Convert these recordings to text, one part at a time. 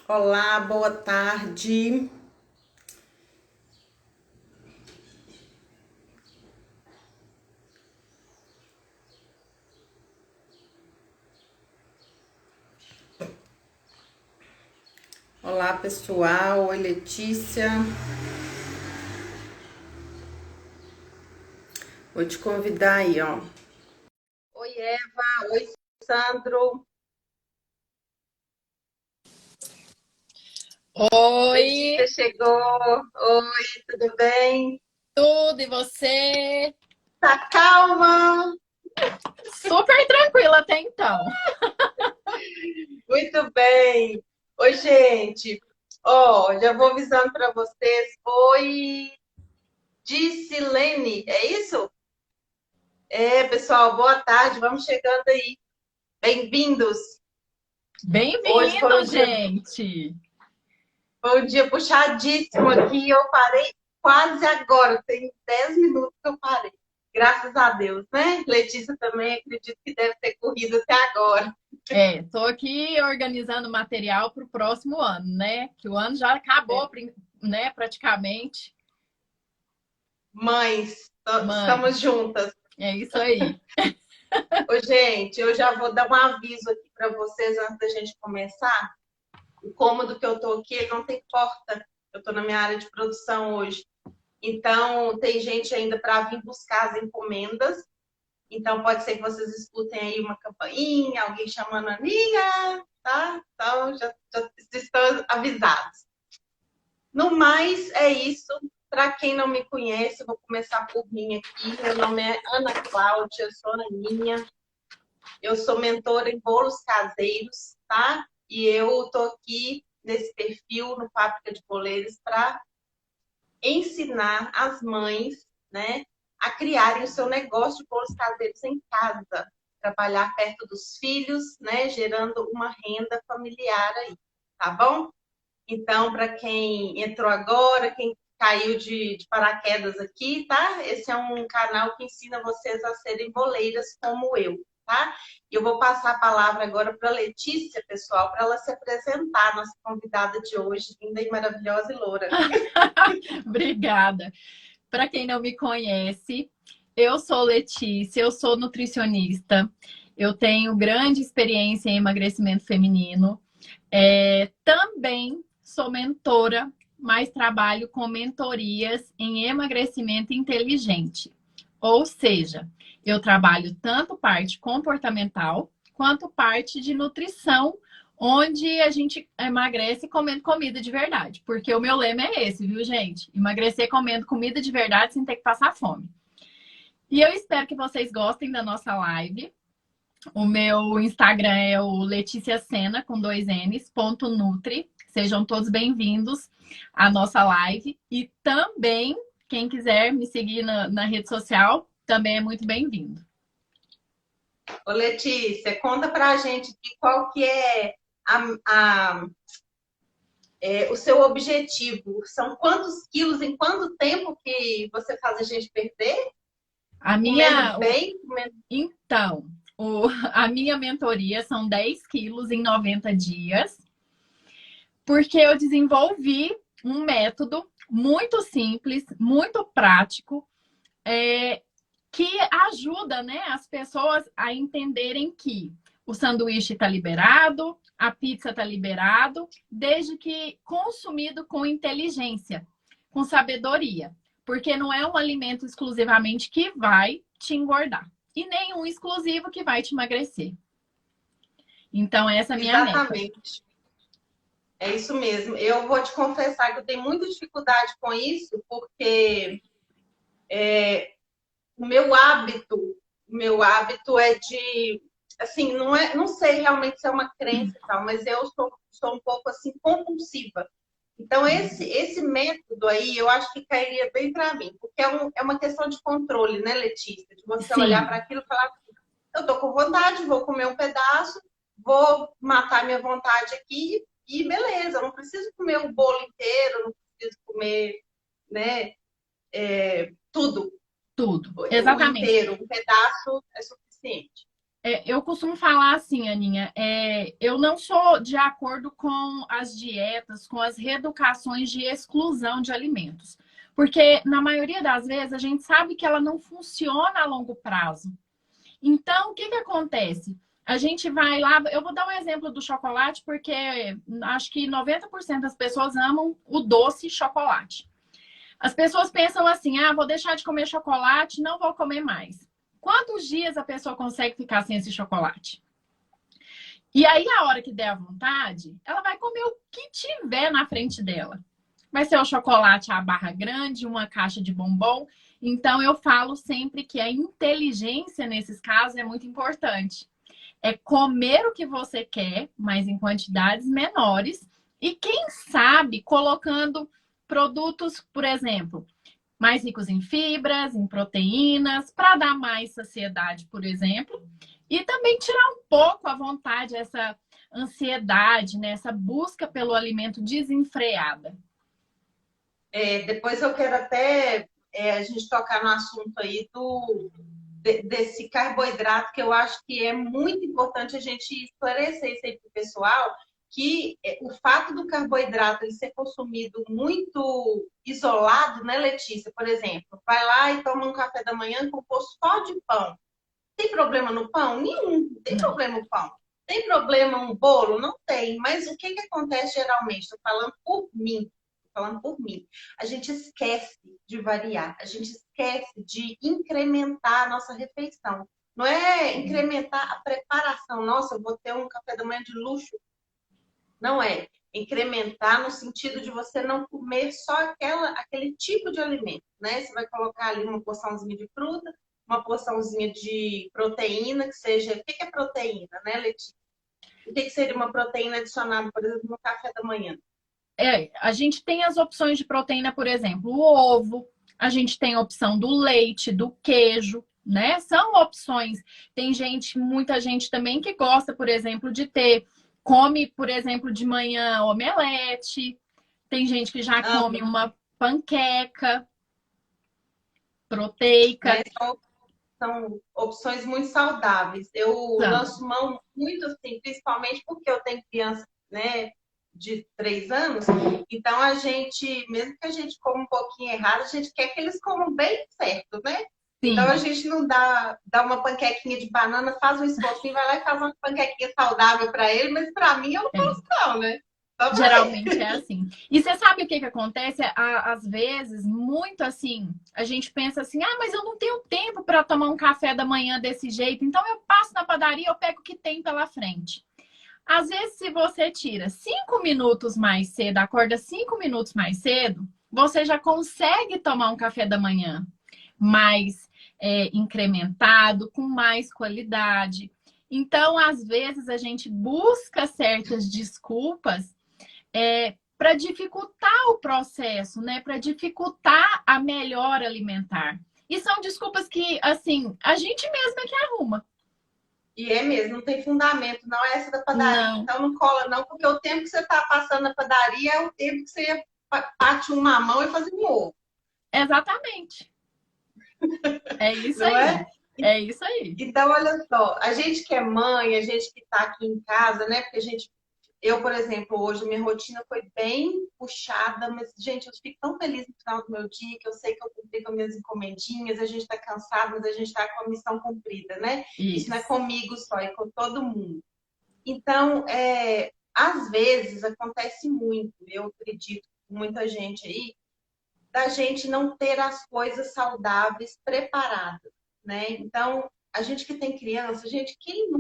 Olá, boa tarde. Olá, pessoal. Oi, Letícia. Vou te convidar aí, ó. Oi, Eva. Oi, Sandro. Oi, Letícia chegou. Oi, tudo bem? tudo e você? Tá calma? Super tranquila até então. Muito bem. Oi, gente. Ó, já vou avisando para vocês. Oi, Dicilene, é isso? É, pessoal, boa tarde. Vamos chegando aí. Bem-vindos. Hoje Bem-vindo, gente. foi um dia puxadíssimo aqui. Eu parei quase agora. Tem 10 minutos que eu parei. Graças a Deus, né? Letícia também acredito que deve ter corrido até agora. Tô aqui organizando material para o próximo ano, né? Que o ano já acabou, né? Praticamente. Mães, Mãe, estamos juntas. é isso aí. Ô, gente, eu já vou dar um aviso aqui para vocês antes da gente começar. O cômodo que eu tô aqui, ele não tem porta. Eu tô na minha área de produção hoje. Então, tem gente ainda para vir buscar as encomendas. Então, pode ser que vocês escutem aí uma campainha, alguém chamando a Aninha, tá? Então, já estão avisados. No mais, é isso. Para quem não me conhece, eu vou começar por mim aqui. Meu nome é Ana Cláudia, eu sou Aninha. Eu sou mentora em bolos caseiros, tá? E eu tô aqui nesse perfil, no Fábrica de Boleiros, para ensinar as mães, né, a criarem o seu negócio de bolos caseiros em casa, trabalhar perto dos filhos, né, gerando uma renda familiar aí, tá bom? Então, para quem entrou agora, quem caiu de paraquedas aqui, tá? Esse é um canal que ensina vocês a serem boleiras como eu, tá? E eu vou passar a palavra agora para a Letícia, pessoal, para ela se apresentar, nossa convidada de hoje, linda e maravilhosa e loura. Obrigada. Para quem não me conhece, eu sou Letícia, eu sou nutricionista. Eu tenho grande experiência em emagrecimento feminino. Também sou mentora, mas trabalho com mentorias em emagrecimento inteligente. Ou seja, eu trabalho tanto parte comportamental quanto parte de nutrição, onde a gente emagrece comendo comida de verdade. Porque o meu lema é esse, viu, gente? Emagrecer comendo comida de verdade sem ter que passar fome. E eu espero que vocês gostem da nossa live. O meu Instagram é o Letícia Sena, com 2 N's, .nutri. Sejam todos bem-vindos à nossa live. E também, quem quiser me seguir na rede social, também é muito bem-vindo. Ô, Letícia, conta pra gente aqui qual que é, a, o seu objetivo. São quantos quilos, em quanto tempo que você faz a gente perder? A Comendo minha... bem? Comendo... Então, a minha mentoria são 10 quilos em 90 dias, porque eu desenvolvi um método muito simples, muito prático, que ajuda, né, as pessoas a entenderem que o sanduíche está liberado, a pizza está liberado, desde que consumido com inteligência, com sabedoria. Porque não é um alimento exclusivamente que vai te engordar. E nem um exclusivo que vai te emagrecer. Então, essa é a minha meta. Exatamente. É isso mesmo. Eu vou te confessar que eu tenho muita dificuldade com isso, porque o meu hábito é de, assim, não sei realmente se é uma crença e tal, mas eu sou um pouco assim compulsiva. Então esse método aí, eu acho que cairia bem para mim, porque é uma questão de controle, né, Letícia? De você olhar para Sim, aquilo e falar, eu tô com vontade, vou comer um pedaço, vou matar minha vontade aqui e beleza, eu não preciso comer o bolo inteiro, não preciso comer, né, tudo. Tudo, O exatamente. inteiro, um pedaço é suficiente. Eu costumo falar assim, Aninha, eu não sou de acordo com as dietas, com as reeducações de exclusão de alimentos. Porque, na maioria das vezes, a gente sabe que ela não funciona a longo prazo. Então, o que que acontece? A gente vai lá, eu vou dar um exemplo do chocolate, porque acho que 90% das pessoas amam o doce chocolate. As pessoas pensam assim, vou deixar de comer chocolate, não vou comer mais. Quantos dias a pessoa consegue ficar sem esse chocolate? E aí, a hora que der a vontade, ela vai comer o que tiver na frente dela. Vai ser o chocolate à barra grande, uma caixa de bombom. Então, eu falo sempre que a inteligência, nesses casos, é muito importante. É comer o que você quer, mas em quantidades menores. E quem sabe, colocando produtos, por exemplo, mais ricos em fibras, em proteínas, para dar mais saciedade, por exemplo. E também tirar um pouco à vontade essa ansiedade, né? Essa busca pelo alimento desenfreada. Depois eu quero até a gente tocar no assunto aí desse carboidrato, que eu acho que é muito importante a gente esclarecer isso aí para o pessoal, que o fato do carboidrato ele ser consumido muito isolado, né, Letícia? Por exemplo, vai lá e toma um café da manhã composto só de pão. Tem problema no pão? Nenhum. Tem Não. problema no pão. Tem problema um bolo? Não tem. Mas o que acontece geralmente? Estou falando por mim. Estou falando por mim. A gente esquece de variar. A gente esquece de incrementar a nossa refeição. Não é incrementar a preparação. Nossa, eu vou ter um café da manhã de luxo. Não é. Incrementar no sentido de você não comer só aquele tipo de alimento, né? Você vai colocar ali uma porçãozinha de fruta, uma porçãozinha de proteína, que seja... O que é proteína, né, Letícia? O que seria uma proteína adicionada, por exemplo, no café da manhã? A gente tem as opções de proteína, por exemplo, o ovo, a gente tem a opção do leite, do queijo, né? São opções. Tem gente, muita gente também que gosta, por exemplo, come, por exemplo, de manhã omelete. Tem gente que já come uma panqueca proteica. Né? São opções muito saudáveis. Eu lanço mão muito assim, principalmente porque eu tenho criança, né, de 3 anos. Então, a gente, mesmo que a gente coma um pouquinho errado, a gente quer que eles comam bem certo, né? Sim. Então, a gente não dá uma panquequinha de banana, faz um esforcinho, vai lá e faz uma panquequinha saudável para ele, mas para mim eu não faço não, né? Geralmente é assim. E você sabe o que acontece? Às vezes, muito assim, a gente pensa assim, mas eu não tenho tempo para tomar um café da manhã desse jeito, então eu passo na padaria, eu pego o que tem pela frente. Às vezes, se você tira 5 minutos mais cedo, acorda 5 minutos mais cedo, você já consegue tomar um café da manhã mais incrementado, com mais qualidade. Então, às vezes, a gente busca certas desculpas para dificultar o processo, né? Para dificultar a melhora alimentar. E são desculpas que, assim, a gente mesma que arruma. E é mesmo, não tem fundamento, não é essa da padaria. Não. Então não cola, não, porque o tempo que você está passando na padaria é o tempo que você ia partir um mamão e fazer um ovo. Exatamente. É isso não aí. É? É isso aí. Então, olha só, a gente que é mãe, a gente que está aqui em casa, né? Porque eu, por exemplo, hoje minha rotina foi bem puxada, mas, gente, eu fico tão feliz no final do meu dia, que eu sei que eu cumpri com minhas encomendinhas, a gente está cansado, mas a gente está com a missão cumprida, né? Isso não é comigo só, é com todo mundo. Então, às vezes, acontece muito, eu acredito, com muita gente aí, da gente não ter as coisas saudáveis preparadas, né? Então, a gente que tem criança, quem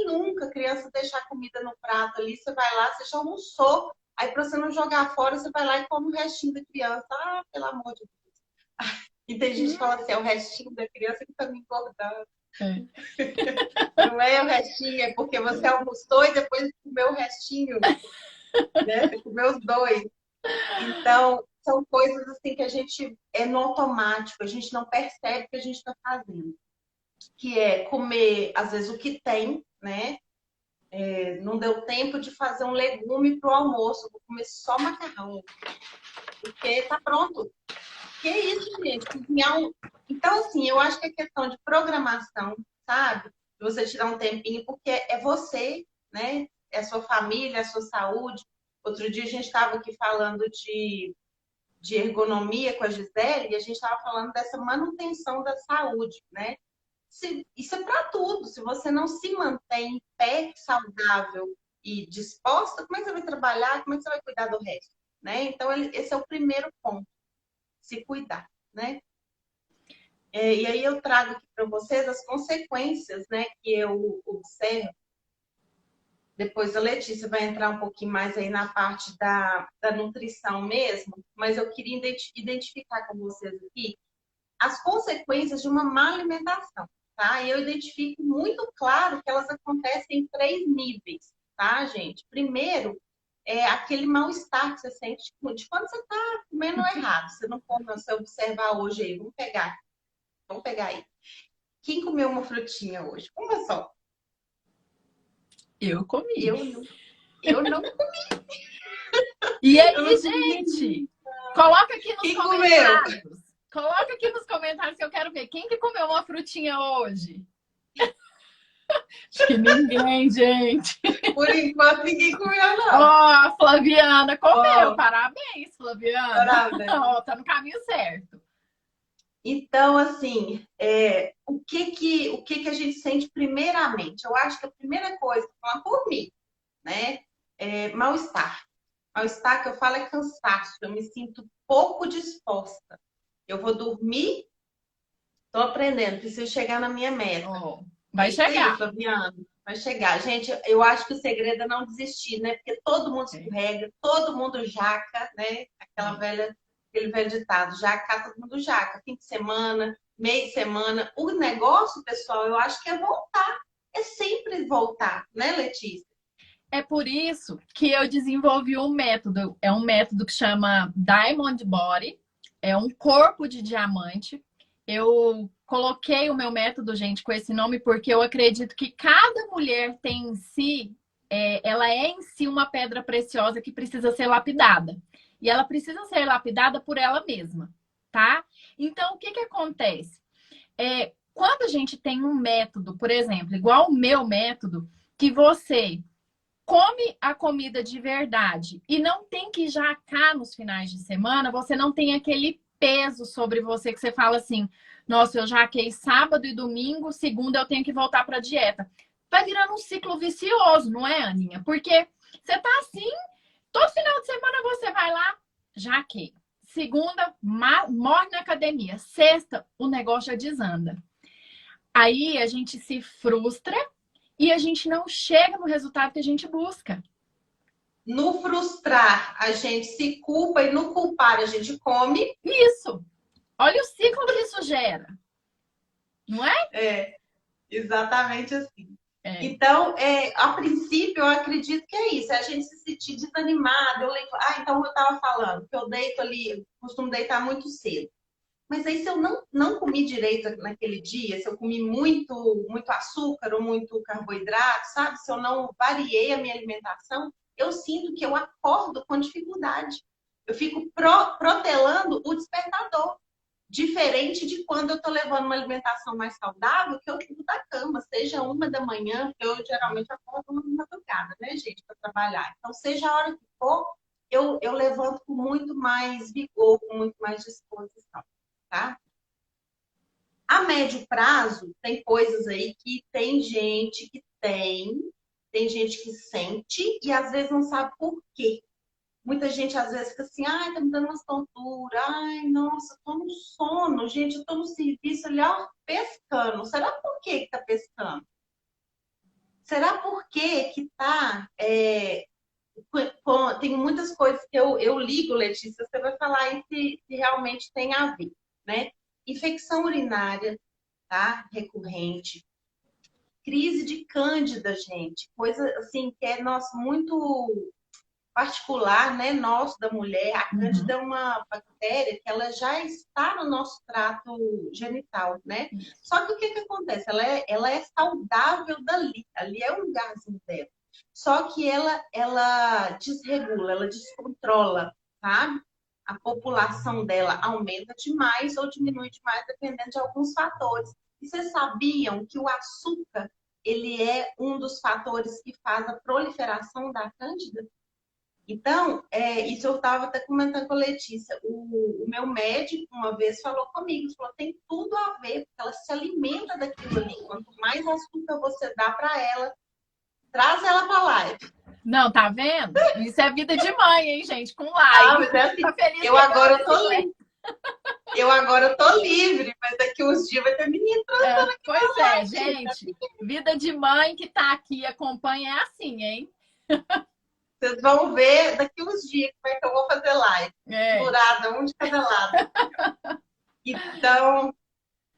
nunca criança deixar comida no prato ali, você vai lá, você já almoçou, aí para você não jogar fora, você vai lá e come o restinho da criança. Pelo amor de Deus. E tem gente que fala assim, é o restinho da criança que tá me engordando. Não é o restinho, é porque você almoçou e depois comeu o restinho, né? Você comeu os dois. Então, são coisas assim que a gente é no automático, a gente não percebe que a gente está fazendo. Que é comer, às vezes, o que tem, né? Não deu tempo de fazer um legume para o almoço, vou comer só macarrão, porque tá pronto. Que isso, gente? Cozinhar Então, assim, eu acho que é questão de programação, sabe? De você tirar um tempinho, porque é você, né? É a sua família, é a sua saúde. Outro dia a gente estava aqui falando de ergonomia com a Gisele e a gente estava falando dessa manutenção da saúde, né? Isso é para tudo. Se você não se mantém em pé, saudável e disposta, como é que você vai trabalhar? Como é que você vai cuidar do resto? Né? Então, esse é o primeiro ponto, se cuidar, né? E aí eu trago aqui para vocês as consequências, né, que eu observo. Depois a Letícia vai entrar um pouquinho mais aí na parte da nutrição mesmo, mas eu queria identificar com vocês aqui as consequências de uma má alimentação, tá? E eu identifico muito claro que elas acontecem em 3 níveis, tá, gente? Primeiro, é aquele mal-estar que você sente de quando você está comendo errado. Você não come, você observar hoje aí, vamos pegar aí. Quem comeu uma frutinha hoje? Uma só. Eu comi. Eu não. E aí, gente? Coloca aqui nos Quem comentários. comeu? Coloca aqui nos comentários que eu quero ver. Quem que comeu uma frutinha hoje? Acho que ninguém, gente. Por enquanto, ninguém comeu, não. Ó, a Flaviana comeu. Parabéns, Flaviana. Parabéns. Ó, tá no caminho certo. Então, assim, o que a gente sente primeiramente? Eu acho que a primeira coisa, falar por mim, né? Mal-estar. Mal-estar que eu falo é cansaço. Eu me sinto pouco disposta. Eu vou dormir, tô aprendendo, preciso chegar na minha meta. Oh, vai chegar. Isso, Flaviana. Vai chegar. Gente, eu acho que o segredo é não desistir, né? Porque todo mundo escorrega, todo mundo jaca, né? Aquele velho ditado, jaca, todo mundo jaca. Fim de semana, meio de semana. O negócio, pessoal, eu acho que é voltar. É sempre voltar, né, Letícia? É por isso que eu desenvolvi um método. É um método que chama Diamond Body. É um corpo de diamante. Eu coloquei o meu método, gente, com esse nome porque eu acredito que cada mulher tem em si, ela é em si uma pedra preciosa que precisa ser lapidada. E ela precisa ser lapidada por ela mesma, tá? Então, o que acontece? Quando a gente tem um método, por exemplo, igual o meu método, que você come a comida de verdade e não tem que jacar nos finais de semana, você não tem aquele peso sobre você que você fala assim, nossa, eu jaquei sábado e domingo, segunda eu tenho que voltar para dieta. Vai virando um ciclo vicioso, não é, Aninha? Porque você tá assim, todo final de semana você vai lá, jaquei. Segunda, morre na academia. Sexta, o negócio já desanda. Aí a gente se frustra e a gente não chega no resultado que a gente busca. No frustrar, a gente se culpa e no culpar, a gente come. Isso. Olha o ciclo que isso gera. Não é? É, exatamente assim. Então, a princípio, eu acredito que é isso. É a gente se sentir desanimado. Então eu estava falando que eu deito ali, costumo deitar muito cedo. Mas aí, se eu não comi direito naquele dia, se eu comi muito açúcar ou muito carboidrato, sabe? Se eu não variei a minha alimentação, eu sinto que eu acordo com dificuldade. Eu fico protelando o despertador. Diferente de quando eu tô levando uma alimentação mais saudável, que eu fico da cama, seja 1 da manhã, porque eu geralmente acordo uma madrugada, né, gente, para trabalhar. Então, seja a hora que for, eu levanto com muito mais vigor, com muito mais disposição, tá? A médio prazo, tem coisas aí que tem gente que tem gente que sente e às vezes não sabe por quê. Muita gente às vezes fica assim, ai, tá me dando umas tonturas, ai, nossa, tô no sono, gente, eu tô no serviço ali, ó, pescando. Será por que tá pescando? Será por que tá... tem muitas coisas que eu ligo, Letícia, você vai falar aí se realmente tem a ver, né? Infecção urinária, tá? Recorrente. Crise de cândida, gente. Coisa assim que é muito particular, né, nosso, da mulher. A cândida é uma bactéria que ela já está no nosso trato genital, né? Só que o que acontece? Ela é saudável ali é o lugarzinho dela. Só que ela desregula, ela descontrola, sabe? a população dela aumenta demais ou diminui demais, dependendo de alguns fatores. E vocês sabiam que o açúcar, ele é um dos fatores que faz a proliferação da cândida? Então, isso eu estava até comentando com a Letícia. O meu médico, uma vez, falou comigo, falou, tem tudo a ver, porque ela se alimenta daquilo ali. Quanto mais açúcar você dá para ela, traz ela para a live. Não, tá vendo? Isso é vida de mãe, hein, gente? Com live. Mas é assim, Tá feliz eu agora que tô livre. Eu agora tô livre, mas daqui uns dias vai ter menino transando aqui. Pois é, gente. Vida de mãe que tá aqui, acompanha, é assim, hein? Vocês vão ver daqui uns dias como é que eu vou fazer live. Durada, um de cada lado.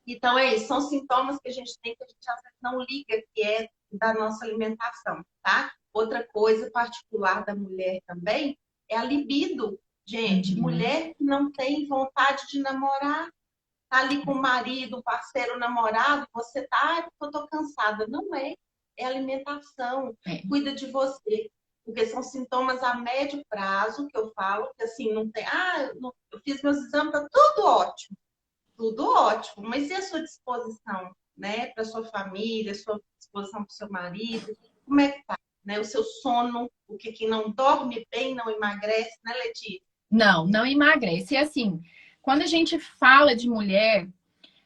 Então é isso. São sintomas que a gente tem que a gente às vezes não liga, que é da nossa alimentação, tá? Outra coisa particular da mulher também é a libido. Gente, mulher que não tem vontade de namorar, tá ali com o marido, um parceiro, um namorado, você tá, eu tô cansada. Não é. É alimentação. Cuida de você. Porque são sintomas a médio prazo, que eu falo, que assim, não tem... eu fiz meus exames, tá tudo ótimo. Tudo ótimo. Mas e a sua disposição, né? Para sua família, a sua disposição para o seu marido? Como é que tá? Né? O seu sono, o que não dorme bem não emagrece, né, Letícia? Não, não emagrece. E assim, quando a gente fala de mulher,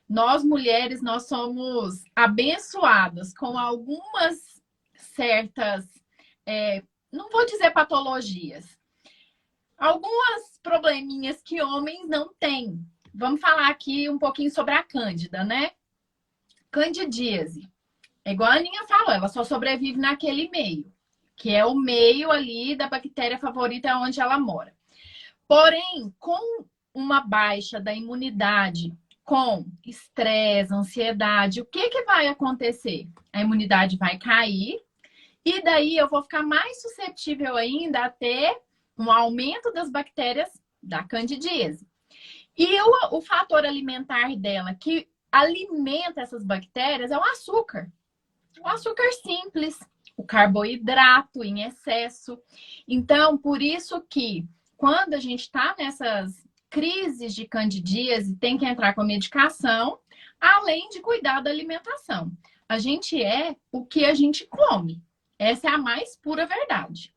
nós mulheres, nós somos abençoadas com algumas certas... não vou dizer patologias. Algumas probleminhas que homens não têm. Vamos falar aqui um pouquinho sobre a Cândida, né? Candidíase. É igual a Aninha falou, ela só sobrevive naquele meio, que é o meio ali da bactéria favorita onde ela mora. Porém, com uma baixa da imunidade, com estresse, ansiedade, o que vai acontecer? A imunidade vai cair. E daí eu vou ficar mais suscetível ainda a ter um aumento das bactérias da candidíase. E o fator alimentar dela, que alimenta essas bactérias, é o açúcar. O açúcar simples, o carboidrato em excesso. Então, por isso que quando a gente está nessas crises de candidíase, tem que entrar com a medicação, além de cuidar da alimentação. A gente é o que a gente come. Essa é a mais pura verdade.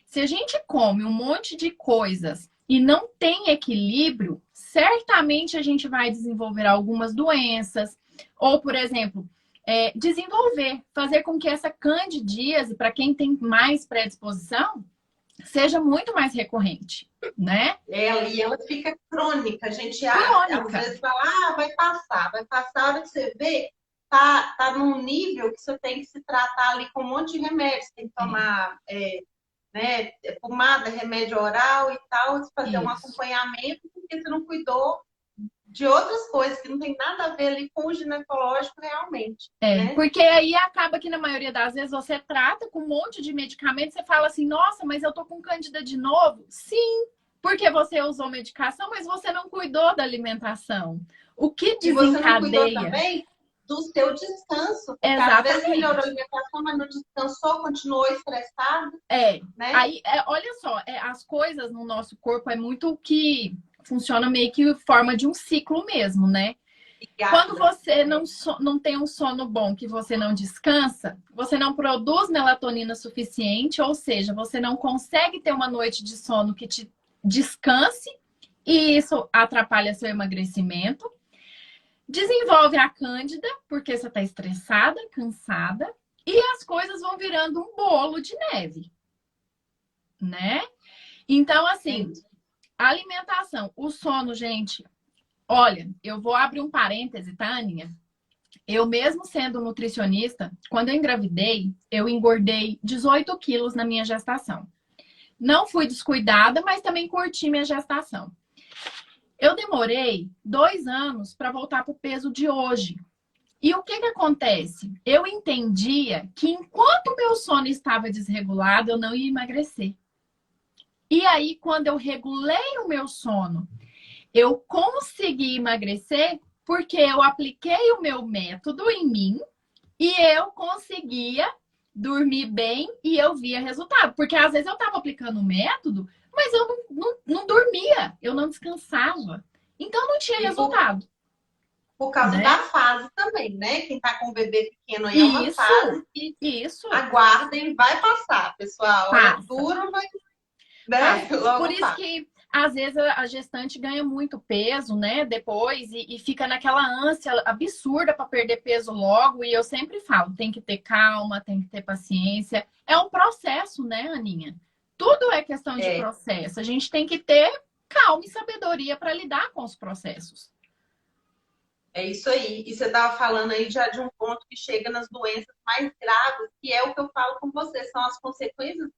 Se a gente come um monte de coisas e não tem equilíbrio, certamente a gente vai desenvolver algumas doenças. Ou, por exemplo, fazer com que essa candidíase, para quem tem mais predisposição, seja muito mais recorrente, né? E ela fica crônica. A gente às vezes fala, vai passar. A hora que você vê, tá num nível que você tem que se tratar ali com um monte de remédios. Tem que tomar pomada, remédio oral e tal, fazer um acompanhamento, porque você não cuidou de outras coisas que não tem nada a ver ali com o ginecológico realmente. Né? Porque aí acaba que na maioria das vezes você trata com um monte de medicamento, você fala assim, nossa, mas eu tô com cândida de novo. Sim, porque você usou medicação, mas você não cuidou da alimentação. O que desencadeia... E você não cuidou também do seu descanso. Exatamente. Às vezes melhorou a alimentação, mas não descansou, continuou estressado. Né? Aí, olha só, as coisas no nosso corpo é muito que funciona meio que forma de um ciclo mesmo, né? Quando você não tem um sono bom, que você não descansa, você não produz melatonina suficiente, ou seja, você não consegue ter uma noite de sono que te descanse, e isso atrapalha seu emagrecimento. Desenvolve a cândida, porque você está estressada, cansada, e as coisas vão virando um bolo de neve, né? Então, assim, a alimentação, o sono, gente, olha, eu vou abrir um parêntese, tá, Aninha? Eu mesmo sendo nutricionista, quando eu engravidei, eu engordei 18 quilos na minha gestação. Não fui descuidada, mas também curti minha gestação. Eu demorei 2 anos para voltar para o peso de hoje. E o que acontece? Eu entendia que enquanto o meu sono estava desregulado, eu não ia emagrecer. E aí, quando eu regulei o meu sono, eu consegui emagrecer porque eu apliquei o meu método em mim e eu conseguia dormir bem e eu via resultado. Porque às vezes eu estava aplicando o método, Mas eu não dormia, eu não descansava. Então não tinha E resultado, por causa da né? fase também, né? Quem tá com um bebê pequeno aí é uma Isso, fase que isso, aguardem, vai passar, pessoal. É passa. duro, mas, né? Passa. Por Logo isso passa. que, às vezes, a gestante ganha muito peso, né? Depois, e fica naquela ânsia absurda para perder peso logo. E eu sempre falo: tem que ter calma, tem que ter paciência. É um processo, né, Aninha? Tudo é questão de É, processo. A gente tem que ter calma e sabedoria para lidar com os processos. é isso aí. E você estava falando aí já de um ponto que chega nas doenças mais graves, que é o que eu falo com você, são as consequências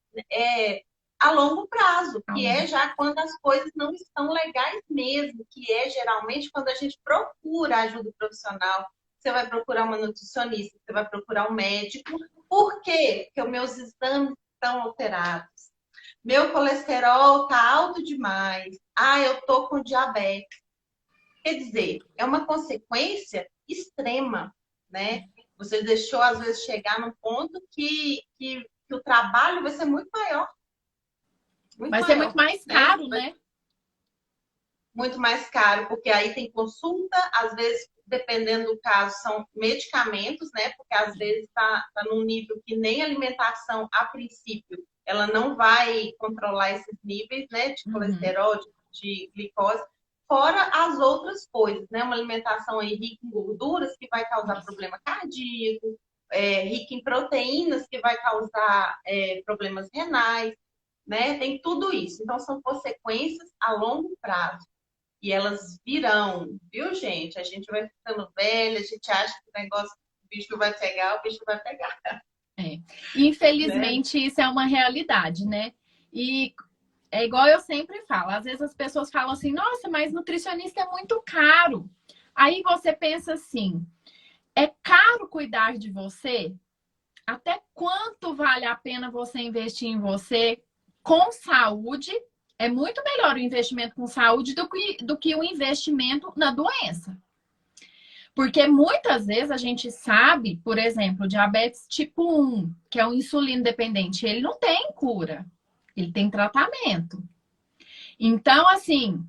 a longo prazo, que Calma. é já quando as coisas não estão legais mesmo, que é geralmente quando a gente procura ajuda profissional. Você vai procurar uma nutricionista, você vai procurar um médico. Por quê? Porque os meus exames estão alterados. Meu colesterol está alto demais. Ah, eu tô com diabetes. Quer dizer, é uma consequência extrema, né? Você deixou, às vezes, chegar num ponto que o trabalho vai ser muito Vai ser muito maior, mais né? caro, né? Muito mais caro, porque aí tem consulta, às vezes, dependendo do caso, são medicamentos, né? Porque às vezes tá num nível que nem alimentação, a princípio, ela não vai controlar esses níveis, né? De Uhum. colesterol, de glicose, fora as outras coisas, né? Uma alimentação aí rica em gorduras que vai causar Isso. problema cardíaco, rica em proteínas que vai causar problemas renais, né? Tem tudo isso. Então, são consequências a longo prazo. E elas virão, viu, gente? A gente vai ficando velha, a gente acha que o negócio, o bicho vai pegar, o bicho vai pegar, É. né? Infelizmente, isso é uma realidade, né? E é igual eu sempre falo, às vezes as pessoas falam assim: nossa, mas nutricionista é muito caro. Aí você pensa assim: é caro cuidar de você? Até quanto vale a pena você investir em você com saúde? É muito melhor o investimento com saúde do que o investimento na doença. Porque muitas vezes a gente sabe, por exemplo, diabetes tipo 1, que é o insulino dependente, ele não tem cura, ele tem tratamento. Então, assim,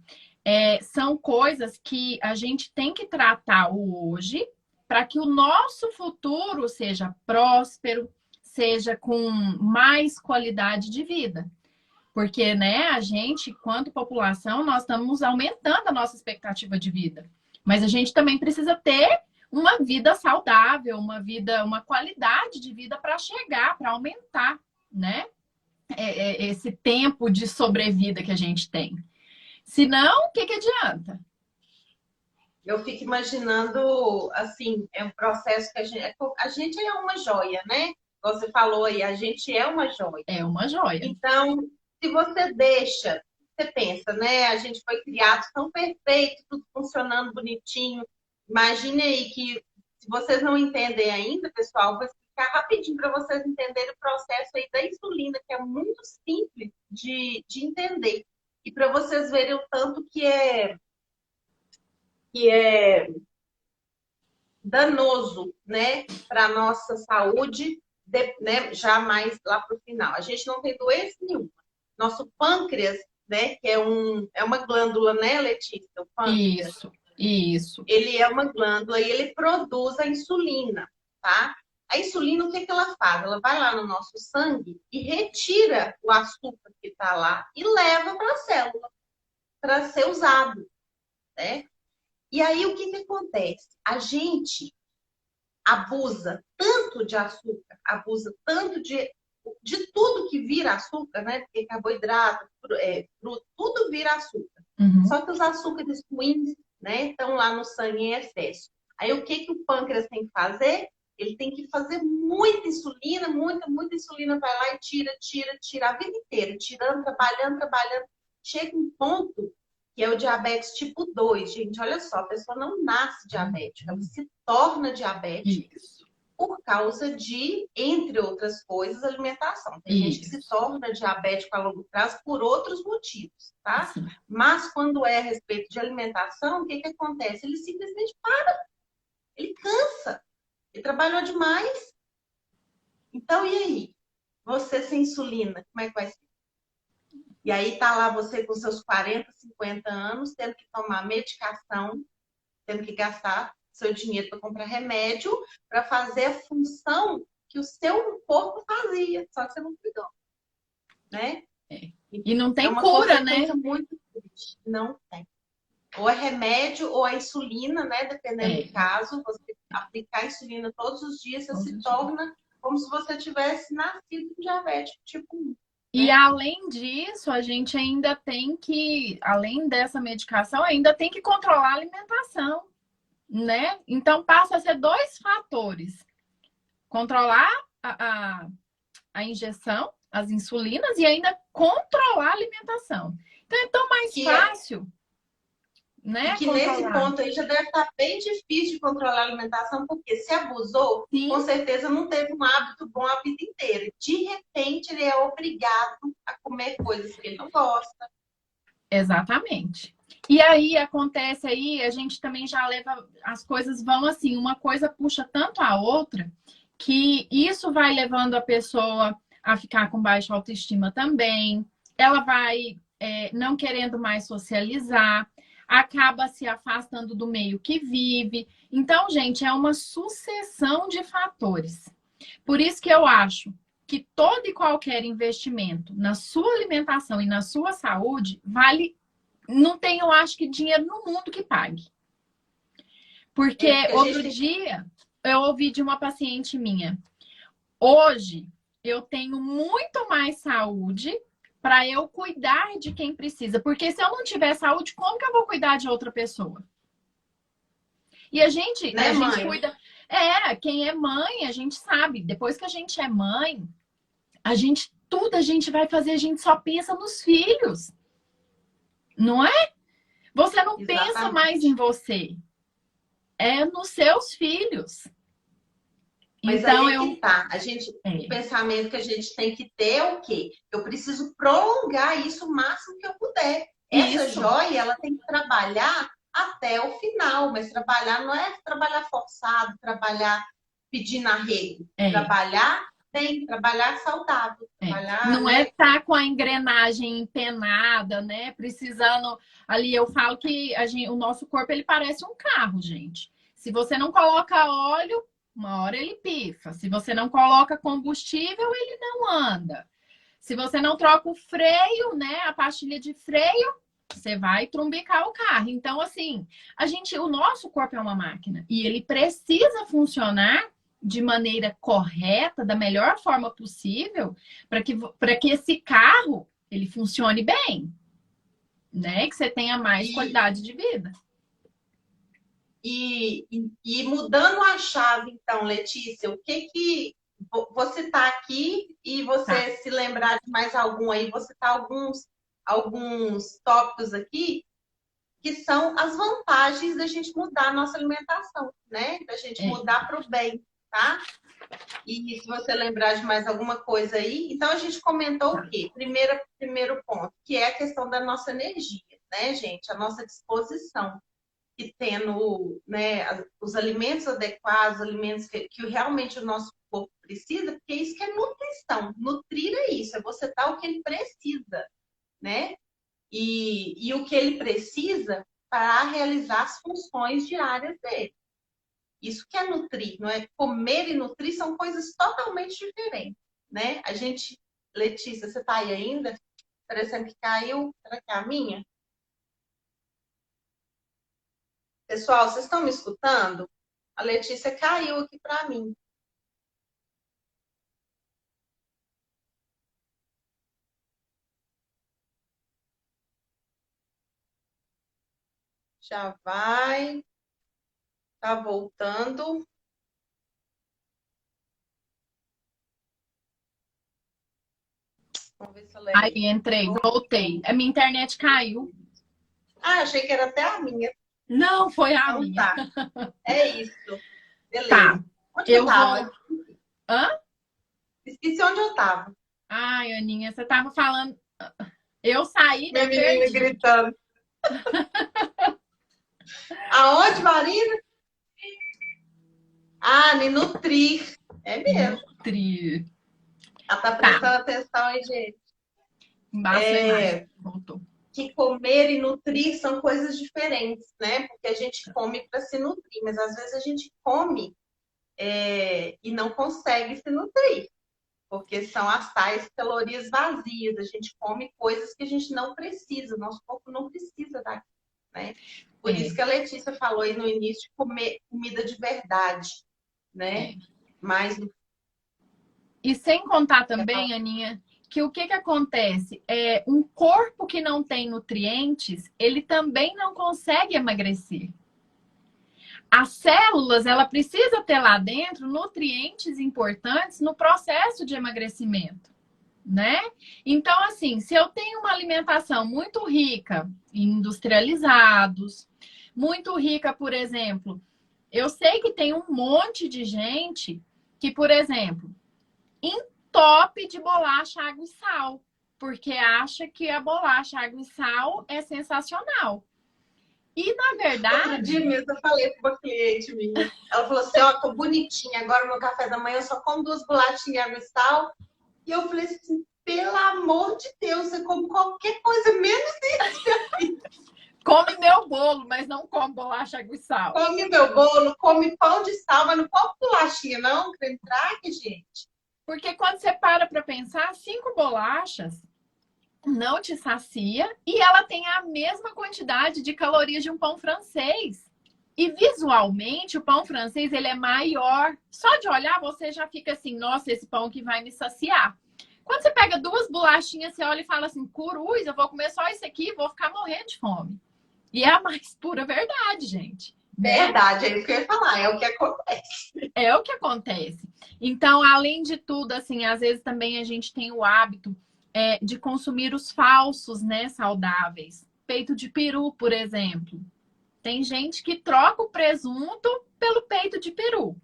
são coisas que a gente tem que tratar hoje para que o nosso futuro seja próspero, seja com mais qualidade de vida. Porque, né, a gente, quanto população, nós estamos aumentando a nossa expectativa de vida. Mas a gente também precisa ter uma vida saudável, uma qualidade de vida para chegar, para aumentar, né? Esse tempo de sobrevida que a gente tem. Senão, o que que adianta? Eu fico imaginando, assim, é um processo que a gente é uma joia, né? Você falou aí, a gente é uma joia. É uma joia. Então, se você deixa, você pensa, né? A gente foi criado tão perfeito, tudo funcionando bonitinho. Imagine aí que, se vocês não entendem ainda, pessoal, vou explicar rapidinho para vocês entenderem o processo aí da insulina, que é muito simples de entender. E para vocês verem o tanto que é danoso, né, para a nossa saúde, né, já mais lá para o final. A gente não tem doença nenhuma. Nosso pâncreas, né, que é uma glândula, né, Letícia? O pâncreas, Isso, isso. ele é uma glândula e ele produz a insulina, tá? A insulina, o que que ela faz? Ela vai lá no nosso sangue e retira o açúcar que está lá e leva para a célula para ser usado, né? E aí, o que que acontece? A gente abusa tanto de açúcar, abusa tanto de tudo que vira açúcar, né? Porque carboidrato, fruta, tudo vira açúcar. Uhum. Só que os açúcares ruins, né, estão lá no sangue em excesso. Aí o que que o pâncreas tem que fazer? Ele tem que fazer muita insulina, muita insulina, vai lá e tira a vida inteira, tirando, trabalhando. Chega um ponto que é o diabetes tipo 2. Gente, olha só, a pessoa não nasce diabética, ela se torna diabética Isso, por causa de, entre outras coisas, alimentação. Tem gente que se isso. torna diabético a longo prazo por outros motivos, tá? Sim. Mas quando é a respeito de alimentação, o que que acontece? Ele simplesmente para, ele cansa, ele trabalhou demais. Então, e aí? Você sem insulina, como é que vai ser? E aí tá lá você com seus 40, 50 anos, tendo que tomar medicação, tendo que gastar seu dinheiro para comprar remédio, para fazer a função que o seu corpo fazia, só que você não cuidou, né? E não É tem uma cura, né? consequência muito triste. Não tem. Ou é remédio ou é insulina, né? Dependendo do caso, você aplicar insulina todos os dias, você se torna como se você tivesse nascido diabético tipo 1. E além disso, a gente ainda tem que, além dessa medicação, ainda tem que controlar a alimentação, né? Então passa a ser dois fatores: controlar a injeção, as insulinas, e ainda controlar a alimentação. Então é tão mais fácil, né? E que nesse Controlar. ponto aí já deve estar bem difícil de controlar a alimentação, porque se abusou, Sim. com certeza não teve um hábito bom a vida inteira. De repente, ele é obrigado a comer coisas que ele não gosta. Exatamente. E aí acontece aí, a gente também já leva, as coisas vão assim, uma coisa puxa tanto a outra, que isso vai levando a pessoa a ficar com baixa autoestima também. Ela vai não querendo mais socializar, acaba se afastando do meio que vive. Então, gente, é uma sucessão de fatores. Por isso que eu acho que todo e qualquer investimento na sua alimentação e na sua saúde vale. Não tem, eu acho que dinheiro no mundo que pague. Porque outro dia eu ouvi de uma paciente minha: hoje eu tenho muito mais saúde para eu cuidar de quem precisa. Porque se eu não tiver saúde, como que eu vou cuidar de outra pessoa? E a gente cuida. Quem é mãe, a gente sabe. Depois que a gente é mãe, tudo a gente vai fazer, a gente só pensa nos filhos. Não é? Você não pensa mais em você. É nos seus filhos. Mas então, aí é que tá. O pensamento que a gente tem que ter é o quê? Eu preciso prolongar isso o máximo que eu puder. Essa joia, ela tem que trabalhar até o final. Mas trabalhar não é trabalhar forçado, trabalhar pedindo arrego. Trabalhar tem, trabalhar saudável. Não é estar com a engrenagem empenada, né? Precisando ali, eu falo que o nosso corpo, ele parece um carro, gente. Se você não coloca óleo, uma hora ele pifa. Se você não coloca combustível, ele não anda. Se você não troca o freio, né? A pastilha de freio, você vai trumbicar o carro. Então, assim, o nosso corpo é uma máquina e ele precisa funcionar de maneira correta, da melhor forma possível, para que esse carro ele funcione bem, né? Que você tenha mais qualidade de vida. E mudando a chave, então, Letícia, o que você está aqui e você se lembrar de mais algum aí, você tá alguns tópicos aqui que são as vantagens da gente mudar a nossa alimentação, né? Da gente mudar para o bem, tá? E se você lembrar de mais alguma coisa aí, então a gente comentou o quê? Primeiro ponto, que é a questão da nossa energia, né, gente? A nossa disposição. E tendo, né, os alimentos adequados, alimentos que realmente o nosso corpo precisa, porque isso que é nutrição. Nutrir é isso, é você dar o que ele precisa, né? E o que ele precisa para realizar as funções diárias dele. Isso que é nutrir, não é? Comer e nutrir são coisas totalmente diferentes, né? Letícia, você está aí ainda? Parecendo que caiu. Será que é a minha? Pessoal, vocês estão me escutando? A Letícia caiu aqui para mim. Já vai. Tá voltando. Vamos ver se ela Aí entrei, voltei. A minha internet caiu. Ah, achei que era até a minha. Não, foi a então, minha. Tá. É isso. Beleza. Tá. Onde eu tava? Hã? Esqueci onde eu tava. Ai, Aninha, você tava falando. Eu saí, Minha né? menina Perdi. gritando. Aonde, Marina? Ah, me nutrir. É mesmo. Nutrir. Ela tá prestando atenção aí, gente. Embaixo da imagem. Voltou. Que comer e nutrir são coisas diferentes, né? Porque a gente come para se nutrir, mas às vezes a gente come e não consegue se nutrir, porque são as tais calorias vazias. A gente come coisas que a gente não precisa, nosso corpo não precisa daquilo, né? Por isso que a Letícia falou aí no início de comer comida de verdade, né? Mas... E sem contar também, Aninha, que o que acontece? Um corpo que não tem nutrientes, ele também não consegue emagrecer. As células, ela precisa ter lá dentro nutrientes importantes no processo de emagrecimento, né? Então, assim, se eu tenho uma alimentação muito rica em industrializados, muito rica, por exemplo, eu sei que tem um monte de gente que, por exemplo, entope de bolacha, água e sal, porque acha que a bolacha, água e sal é sensacional. E, na verdade... Outro dia mesmo eu falei para uma cliente minha. Ela falou assim, ó, tô bonitinha. Agora no meu café da manhã eu só como 2 bolachinhas, água e sal. E eu falei assim, pelo amor de Deus, você come qualquer coisa menos isso. Come meu bolo, mas não come bolacha, água e sal. Come meu bolo, come pão de sal, mas não come bolachinha, não. Creme crack, gente. Porque quando você para pensar, 5 bolachas não te sacia e ela tem a mesma quantidade de calorias de um pão francês. E visualmente, o pão francês, ele é maior. Só de olhar, você já fica assim, nossa, esse pão que vai me saciar. Quando você pega 2 bolachinhas, você olha e fala assim, cruz, eu vou comer só isso aqui e vou ficar morrendo de fome. E é a mais pura verdade, gente. Verdade, é isso que eu ia falar, é o que acontece. É o que acontece. Então, além de tudo, assim, às vezes também a gente tem o hábito de consumir os falsos, né, saudáveis. Peito de peru, por exemplo. Tem gente que troca o presunto pelo peito de peru.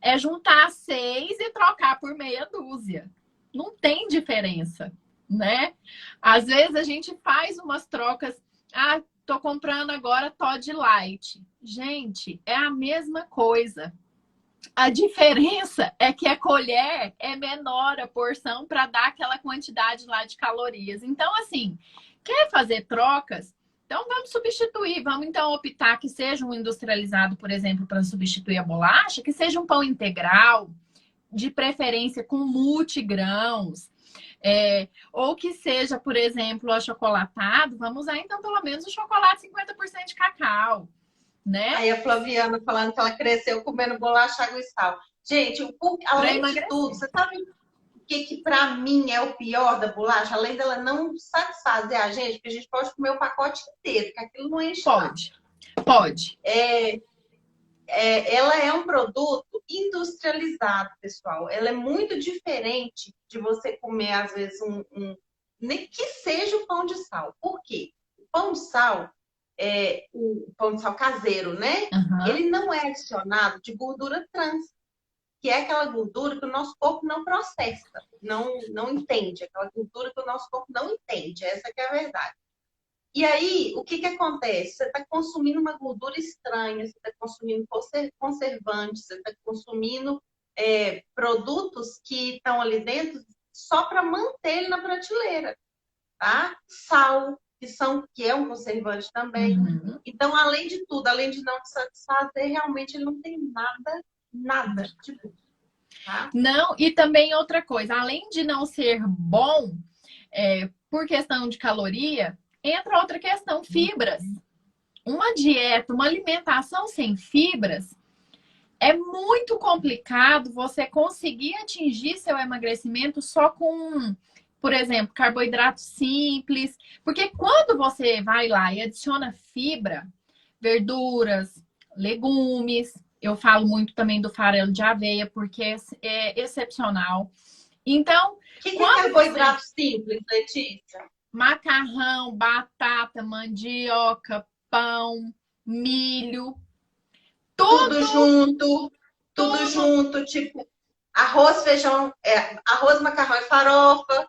É juntar 6 e trocar por meia dúzia. Não tem diferença, né? Às vezes a gente faz umas trocas. Ah, tô comprando agora Toddy Light. Gente, é a mesma coisa. A diferença é que a colher é menor a porção para dar aquela quantidade lá de calorias. Então, assim, quer fazer trocas? Então, vamos substituir. Vamos, então, optar que seja um industrializado, por exemplo, para substituir a bolacha, que seja um pão integral, de preferência com multigrãos. Ou que seja, por exemplo, achocolatado. Vamos usar, então, pelo menos o chocolate 50% de cacau. Né? Aí a Flaviana falando que ela cresceu comendo bolacha, água e sal. Gente, além de tudo, você sabe o que para mim é o pior da bolacha? Além dela não satisfazer a gente, porque a gente pode comer o pacote inteiro, que aquilo não enche. Pode. Ela é um produto industrializado, pessoal. Ela é muito diferente de você comer, às vezes, nem que seja o pão de sal. Por quê? O pão de sal... o pão de sal caseiro, né? Uhum. Ele não é adicionado de gordura trans, que é aquela gordura que o nosso corpo não processa, não entende, aquela gordura que o nosso corpo não entende, essa que é a verdade. E aí, o que acontece? Você está consumindo uma gordura estranha, você está consumindo conservantes, você está consumindo produtos que estão ali dentro só para manter ele na prateleira, tá? Sal, que é um conservante também. Uhum. Então, além de tudo, além de não te satisfazer, realmente ele não tem nada de bom. Tá? Não, e também outra coisa, além de não ser bom, por questão de caloria, entra outra questão, fibras. Uma dieta, uma alimentação sem fibras, é muito complicado você conseguir atingir seu emagrecimento só com... Por exemplo, carboidrato simples. Porque quando você vai lá e adiciona fibra, verduras, legumes, eu falo muito também do farelo de aveia, porque é excepcional. Então, o que é carboidrato simples, Letícia? Macarrão, batata, mandioca, pão, milho. Tudo junto, tipo arroz, feijão, arroz, macarrão e farofa.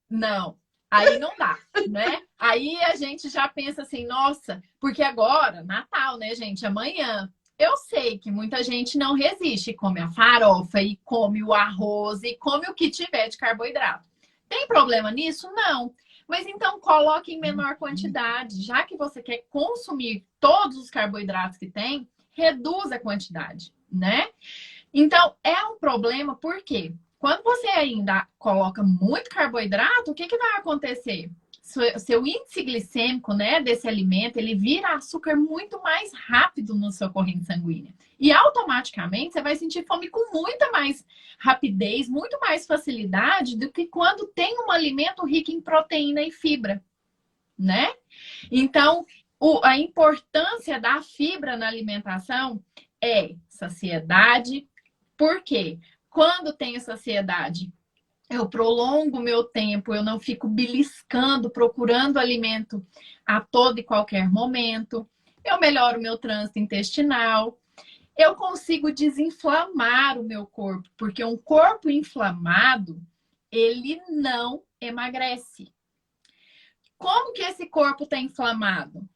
Não, aí não dá, né? Aí a gente já pensa assim, nossa, porque agora, Natal, né, gente? Amanhã. Eu sei que muita gente não resiste, come a farofa e come o arroz e come o que tiver de carboidrato. Tem problema nisso? Não. Mas então coloque em menor quantidade. Já que você quer consumir todos os carboidratos que tem, reduza a quantidade, né? Então, é um problema porque quando você ainda coloca muito carboidrato, o que que vai acontecer? Seu índice glicêmico, né, desse alimento, ele vira açúcar muito mais rápido no seu corrente sanguínea. E automaticamente você vai sentir fome com muita mais rapidez, muito mais facilidade do que quando tem um alimento rico em proteína e fibra, né? Então, a importância da fibra na alimentação é saciedade. Por quê? Quando tenho saciedade, eu prolongo o meu tempo, eu não fico beliscando, procurando alimento a todo e qualquer momento. Eu melhoro o meu trânsito intestinal. Eu consigo desinflamar o meu corpo, porque um corpo inflamado, ele não emagrece. Como que esse corpo está inflamado?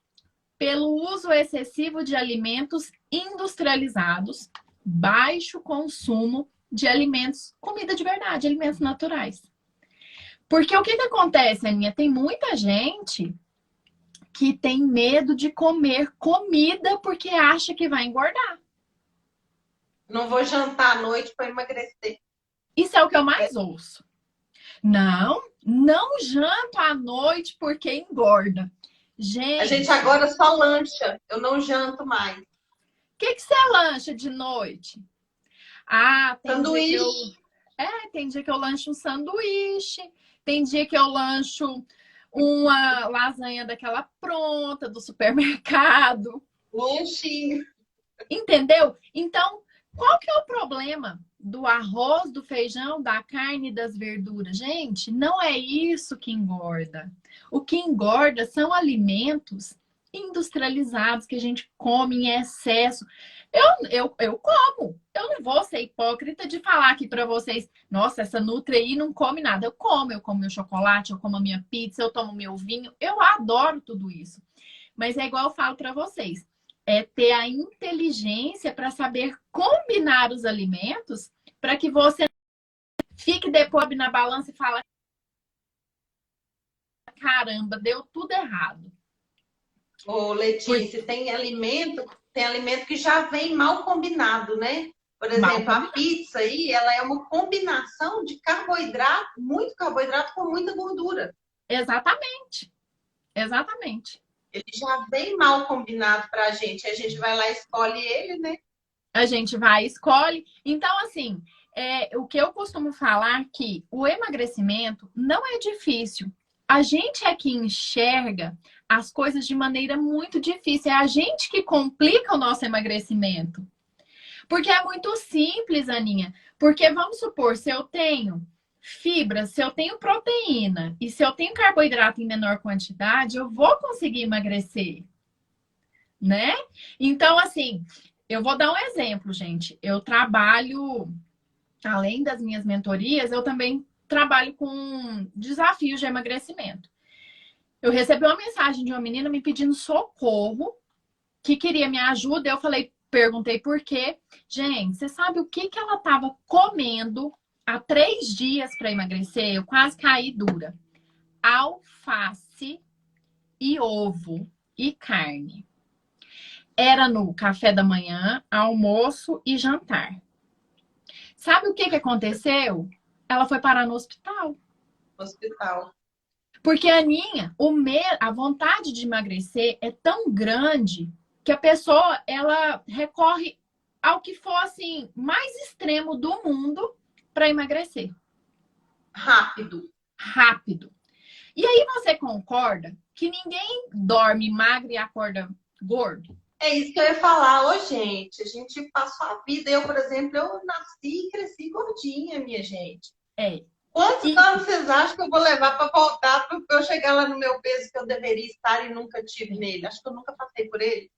Pelo uso excessivo de alimentos industrializados, baixo consumo de alimentos, comida de verdade, alimentos naturais. Porque o que que acontece, Aninha? Tem muita gente que tem medo de comer comida porque acha que vai engordar. Não vou jantar à noite para emagrecer. Isso é o que eu mais ouço. Não, não janto à noite porque engorda. A gente agora só lancha, eu não janto mais. O que que você lancha de noite? Ah, Sanduíche. Tem dia que eu lancho um sanduíche, tem dia que eu lancho uma lasanha daquela pronta do supermercado. Lanchinho. Entendeu? Então, qual que é o problema do arroz, do feijão, da carne e das verduras? Gente, não é isso que engorda. O que engorda são alimentos industrializados que a gente come em excesso. Eu como. Eu não vou ser hipócrita de falar aqui para vocês, nossa, essa Nutri aí não come nada. Eu como meu chocolate, eu como a minha pizza, eu tomo meu vinho. Eu adoro tudo isso. Mas é igual eu falo para vocês, é ter a inteligência para saber combinar os alimentos para que você fique depois na balança e fala, caramba, deu tudo errado. Ô, Letícia, tem alimento que já vem mal combinado, né? Por exemplo, a pizza aí, ela é uma combinação de carboidrato, muito carboidrato com muita gordura. Exatamente. Exatamente. Ele já vem mal combinado pra gente. A gente vai lá e escolhe ele, né? A gente vai e escolhe. Então, assim, o que eu costumo falar que o emagrecimento não é difícil. A gente é que enxerga as coisas de maneira muito difícil. É a gente que complica o nosso emagrecimento. Porque é muito simples, Aninha. Porque vamos supor, se eu tenho fibra, se eu tenho proteína e se eu tenho carboidrato em menor quantidade, eu vou conseguir emagrecer, né? Então, assim, eu vou dar um exemplo, gente. Eu trabalho, além das minhas mentorias, eu também trabalho com desafios de emagrecimento. Eu recebi uma mensagem de uma menina me pedindo socorro, que queria minha ajuda. Eu perguntei por quê. Gente, você sabe o que ela estava comendo há 3 dias para emagrecer? Eu quase caí dura. Alface e ovo e carne. Era no café da manhã, almoço e jantar. Sabe o que aconteceu? Ela foi parar no hospital. Hospital. Porque, Aninha, a vontade de emagrecer é tão grande que a pessoa, ela recorre ao que for, assim, mais extremo do mundo para emagrecer. Rápido. E aí você concorda que ninguém dorme magro e acorda gordo? É isso que eu ia falar. Ô, gente, a gente passou a vida. Eu, por exemplo, eu nasci e cresci gordinha, minha gente. Quantos anos vocês acham que eu vou levar para voltar para eu chegar lá no meu peso que eu deveria estar e nunca tive nele? Acho que eu nunca passei por ele.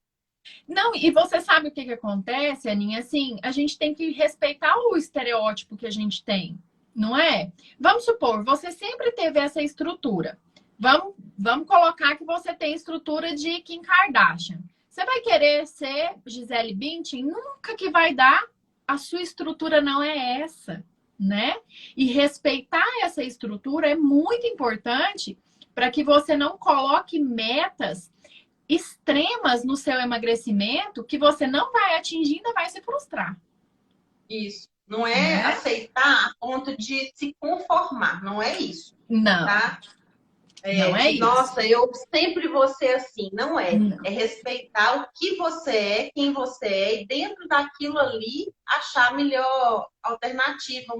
Não, e você sabe o que acontece, Aninha? Assim, a gente tem que respeitar o estereótipo que a gente tem, não é? Vamos supor, você sempre teve essa estrutura. Vamos colocar que você tem estrutura de Kim Kardashian. Você vai querer ser Gisele Bündchen? Nunca que vai dar. A sua estrutura não é essa, né? E respeitar essa estrutura é muito importante para que você não coloque metas extremas no seu emagrecimento que você não vai atingir e ainda vai se frustrar. Isso. Não é Né? aceitar a ponto de se conformar. Não é isso. Não. Tá? Não é isso. Nossa, eu sempre vou ser assim. Não é. Não. É respeitar o que você é, quem você é, e dentro daquilo ali, achar a melhor alternativa,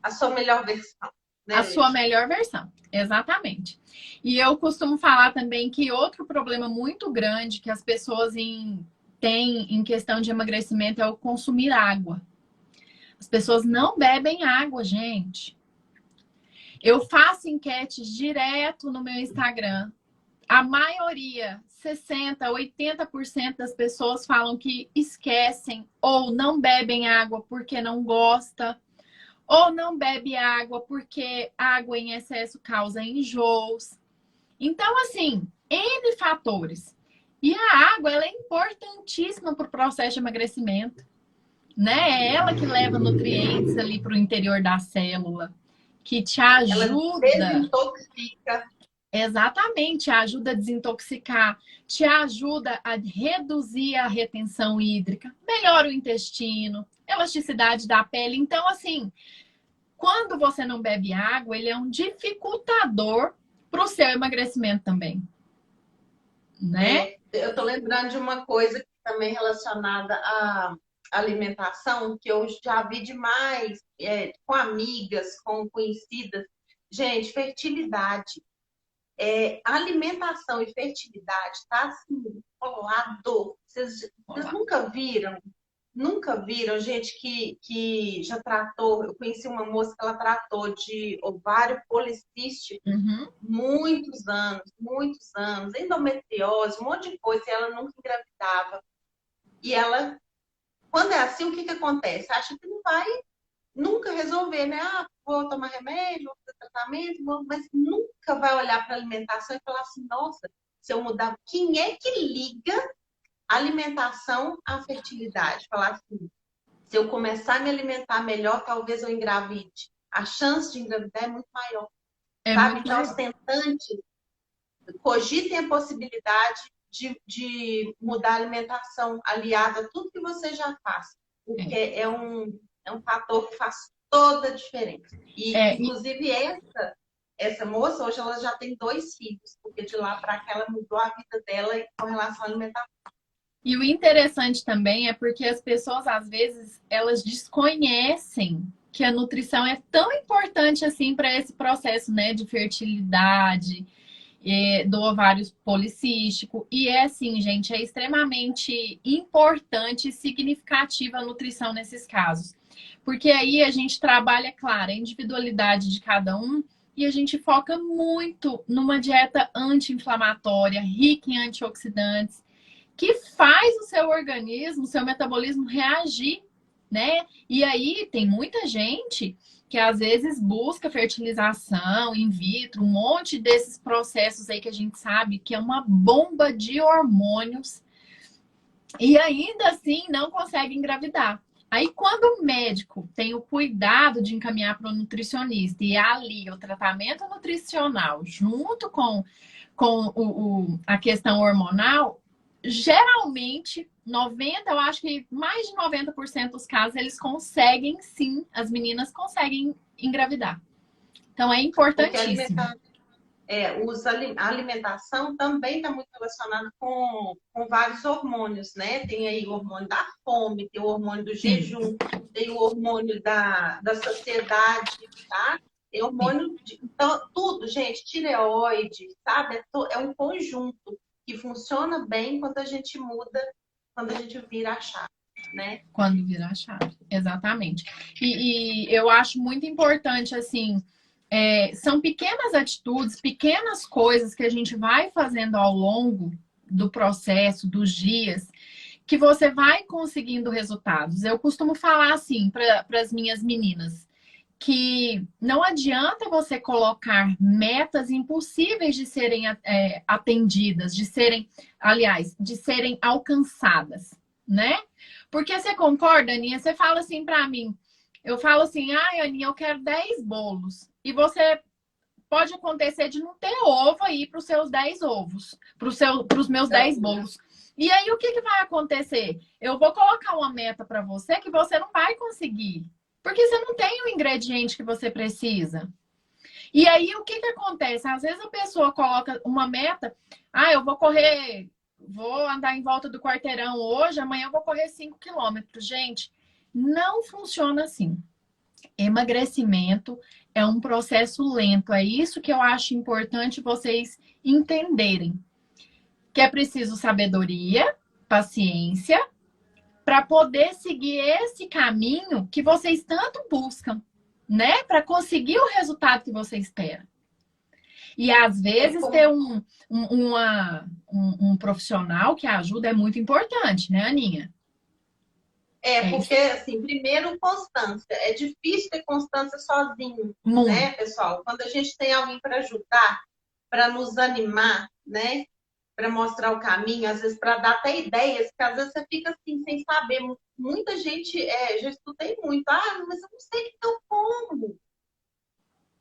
a sua melhor versão. Né, a sua melhor versão, exatamente. E eu costumo falar também que outro problema muito grande que as pessoas têm em questão de emagrecimento é o consumir água. As pessoas não bebem água, gente. Eu faço enquetes direto no meu Instagram. A maioria, 60%, 80% das pessoas falam que esquecem ou não bebem água porque não gosta, ou não bebe água porque água em excesso causa enjoos. Então, assim, N fatores. E a água, ela é importantíssima para o processo de emagrecimento, né? É ela que leva nutrientes ali para o interior da célula, que te ajuda... Ela desintoxica. Exatamente, ajuda a desintoxicar, te ajuda a reduzir a retenção hídrica, melhora o intestino, elasticidade da pele. Então, assim, quando você não bebe água, ele é um dificultador para o seu emagrecimento também. Né? Eu tô lembrando de uma coisa também relacionada à alimentação, que eu já vi demais com amigas, com conhecidas. Gente, fertilidade. Alimentação e fertilidade tá assim, colado. Vocês nunca viram? Nunca viram gente que já tratou? Eu conheci uma moça que ela tratou de ovário policístico muitos anos, endometriose, um monte de coisa, e ela nunca engravidava. E ela, quando é assim, o que acontece? Acha que não vai nunca resolver, né? Ah, vou tomar remédio, vou fazer tratamento, mas nunca vai olhar para a alimentação e falar assim, nossa, se eu mudar, quem é que liga a alimentação à fertilidade? Falar assim, se eu começar a me alimentar melhor, talvez eu engravide. A chance de engravidar é muito maior. Sabe? Então, os tentantes cogitem a possibilidade de mudar a alimentação aliada a tudo que você já faz. Porque é um fator que faz toda a diferença. E, inclusive, essa moça, hoje ela já tem 2 filhos, porque de lá para cá ela mudou a vida dela com relação à alimentação. E o interessante também é porque as pessoas, às vezes, elas desconhecem que a nutrição é tão importante assim para esse processo, né, de fertilidade, do ovário policístico. E é assim, gente, é extremamente importante e significativa a nutrição nesses casos. Porque aí a gente trabalha, claro, a individualidade de cada um e a gente foca muito numa dieta anti-inflamatória, rica em antioxidantes, que faz o seu organismo, o seu metabolismo reagir, né? E aí tem muita gente que às vezes busca fertilização in vitro, um monte desses processos aí que a gente sabe que é uma bomba de hormônios e ainda assim não consegue engravidar. Aí quando o médico tem o cuidado de encaminhar para o nutricionista e ali o tratamento nutricional junto com a questão hormonal, geralmente, eu acho que mais de 90% dos casos, eles conseguem sim, as meninas conseguem engravidar. Então, é importantíssimo. A alimentação também está muito relacionada com vários hormônios, né? Tem aí o hormônio da fome, tem o hormônio do jejum, tem o hormônio da saciedade, tá? Tem hormônio então, tudo, gente, tireoide, sabe? É um conjunto que funciona bem quando a gente muda, quando a gente vira a chave, né? Quando vira a chave, exatamente. E eu acho muito importante, assim, são pequenas atitudes, pequenas coisas que a gente vai fazendo ao longo do processo, dos dias, que você vai conseguindo resultados. Eu costumo falar assim para as minhas meninas, que não adianta você colocar metas impossíveis de serem atendidas, de serem alcançadas, né? Porque você concorda, Aninha? Você fala assim para mim, eu falo assim, ai, Aninha, eu quero 10 bolos. E você pode acontecer de não ter ovo aí para os seus 10 ovos, para os meus 10 bolos. E aí, o que, que vai acontecer? Eu vou colocar uma meta para você que você não vai conseguir. Porque você não tem o ingrediente que você precisa. E aí, o que, que acontece? Às vezes a pessoa coloca uma meta. Ah, eu vou correr, vou andar em volta do quarteirão hoje, amanhã eu vou correr 5 quilômetros. Gente, não funciona assim. Emagrecimento é um processo lento. É isso que eu acho importante vocês entenderem. Que é preciso sabedoria, paciência, para poder seguir esse caminho que vocês tanto buscam, né? Para conseguir o resultado que você espera. E às vezes ter um profissional que ajuda é muito importante, né, Aninha? Porque, assim, primeiro, constância. É difícil ter constância sozinho, Muito. né, pessoal? Quando a gente tem alguém para ajudar, para nos animar, né? Para mostrar o caminho, às vezes para dar até ideias, que às vezes você fica assim, sem saber. Muita gente, já escutei muito, mas eu não sei o que eu como.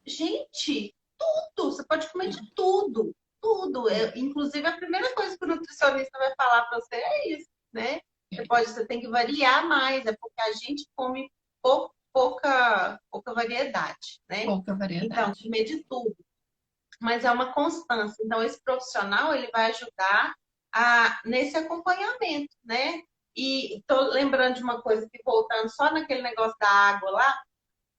Gente, tudo, você pode comer de tudo, tudo. Inclusive, a primeira coisa que o nutricionista vai falar para você é isso, né? Você tem que variar mais, é porque a gente come pouca variedade, né? Pouca variedade. Então, comer de tudo. Mas é uma constância. Então, esse profissional, ele vai ajudar nesse acompanhamento, né? E estou lembrando de uma coisa que, voltando só naquele negócio da água lá,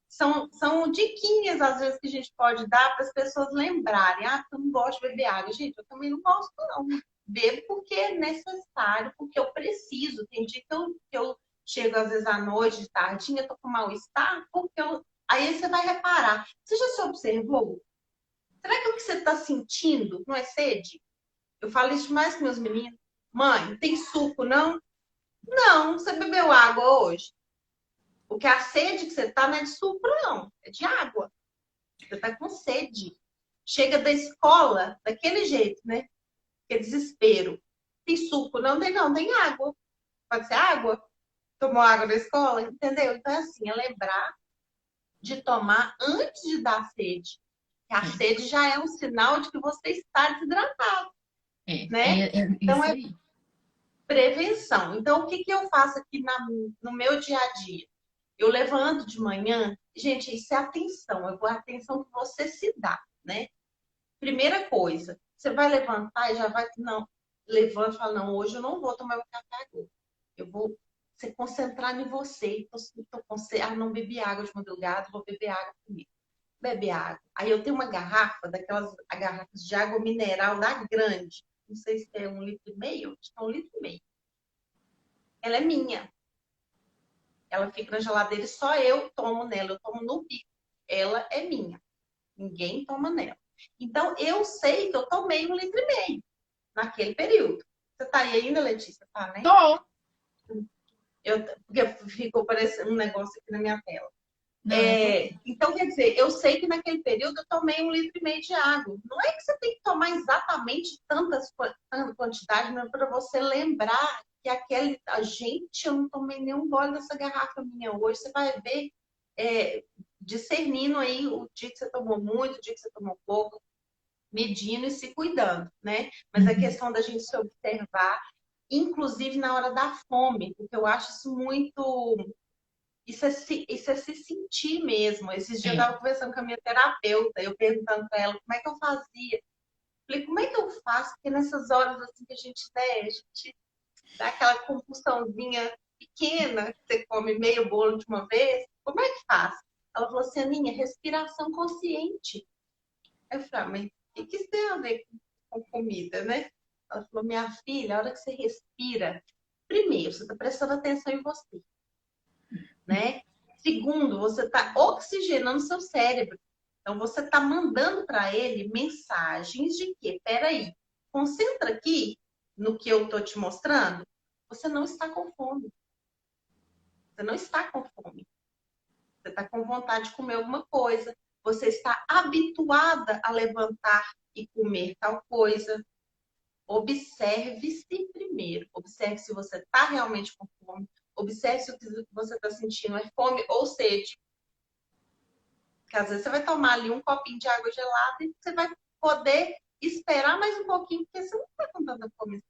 são diquinhas, às vezes, que a gente pode dar para as pessoas lembrarem. Eu não gosto de beber água. Gente, eu também não gosto, não. Bebo porque é necessário, porque eu preciso. Tem dia que eu chego, às vezes, à noite, de tardinha, estou com mal-estar, porque aí você vai reparar. Você já se observou? Será que o que você está sentindo não é sede? Eu falo isso mais com meus meninos. Mãe, tem suco, não? Não, você bebeu água hoje. Porque a sede que você tá não é de suco, não. É de água. Você tá com sede. Chega da escola daquele jeito, né? Que é desespero. Tem suco? Não tem, não. Tem água. Pode ser água? Tomou água na escola? Entendeu? Então, é assim, é lembrar de tomar antes de dar sede. A sede já é um sinal de que você está desidratado. Né? Então, isso aí. Prevenção. Então, o que eu faço aqui no meu dia a dia? Eu levanto de manhã, gente, isso é atenção, é a atenção que você se dá, né? Primeira coisa, você vai levantar e já vai, não, levanta e fala, não, hoje eu não vou tomar meu café agora. Eu vou se concentrar em você. Não bebi água de madrugada, vou beber água comigo. Bebe água. Aí eu tenho uma garrafa, garrafas de água mineral da grande. Não sei se é 1,5 litro, acho que é 1,5 litro. Ela é minha. Ela fica na geladeira e só eu tomo nela. Eu tomo no bico. Ela é minha. Ninguém toma nela. Então, eu sei que eu tomei 1,5 litro naquele período. Você tá aí ainda, Letícia? Tá, né? Tô. Porque ficou parecendo um negócio aqui na minha tela. Não, então, quer dizer, eu sei que naquele período eu tomei 1,5 litro de água. Não é que você tem que tomar exatamente tanta quantidade, mas para você lembrar que gente, eu não tomei nenhum gole dessa garrafa minha hoje. Você vai ver, discernindo aí o dia que você tomou muito, o dia que você tomou pouco, medindo e se cuidando, né? Mas a questão da gente se observar, inclusive na hora da fome, porque eu acho isso muito... Isso é se sentir mesmo. Esses dias eu estava conversando com a minha terapeuta, eu perguntando para ela como é que eu fazia. Falei, como é que eu faço? Porque nessas horas assim que a gente dá aquela compulsãozinha pequena, que você come meio bolo de uma vez, como é que faz? Ela falou assim, Aninha, respiração consciente. Eu falei, mas o que isso tem a ver com comida, né? Ela falou, minha filha, a hora que você respira, primeiro, você está prestando atenção em você, né? Segundo, você está oxigenando seu cérebro. Então, você está mandando para ele mensagens de que, peraí, concentra aqui no que eu estou te mostrando. Você não está com fome. Você não está com fome. Você está com vontade de comer alguma coisa. Você está habituada a levantar e comer tal coisa. Observe-se primeiro. Observe se você está realmente com fome. Observe se o que você está sentindo é fome ou sede. Porque às vezes você vai tomar ali um copinho de água gelada e você vai poder esperar mais um pouquinho, porque você não está com tanta fome.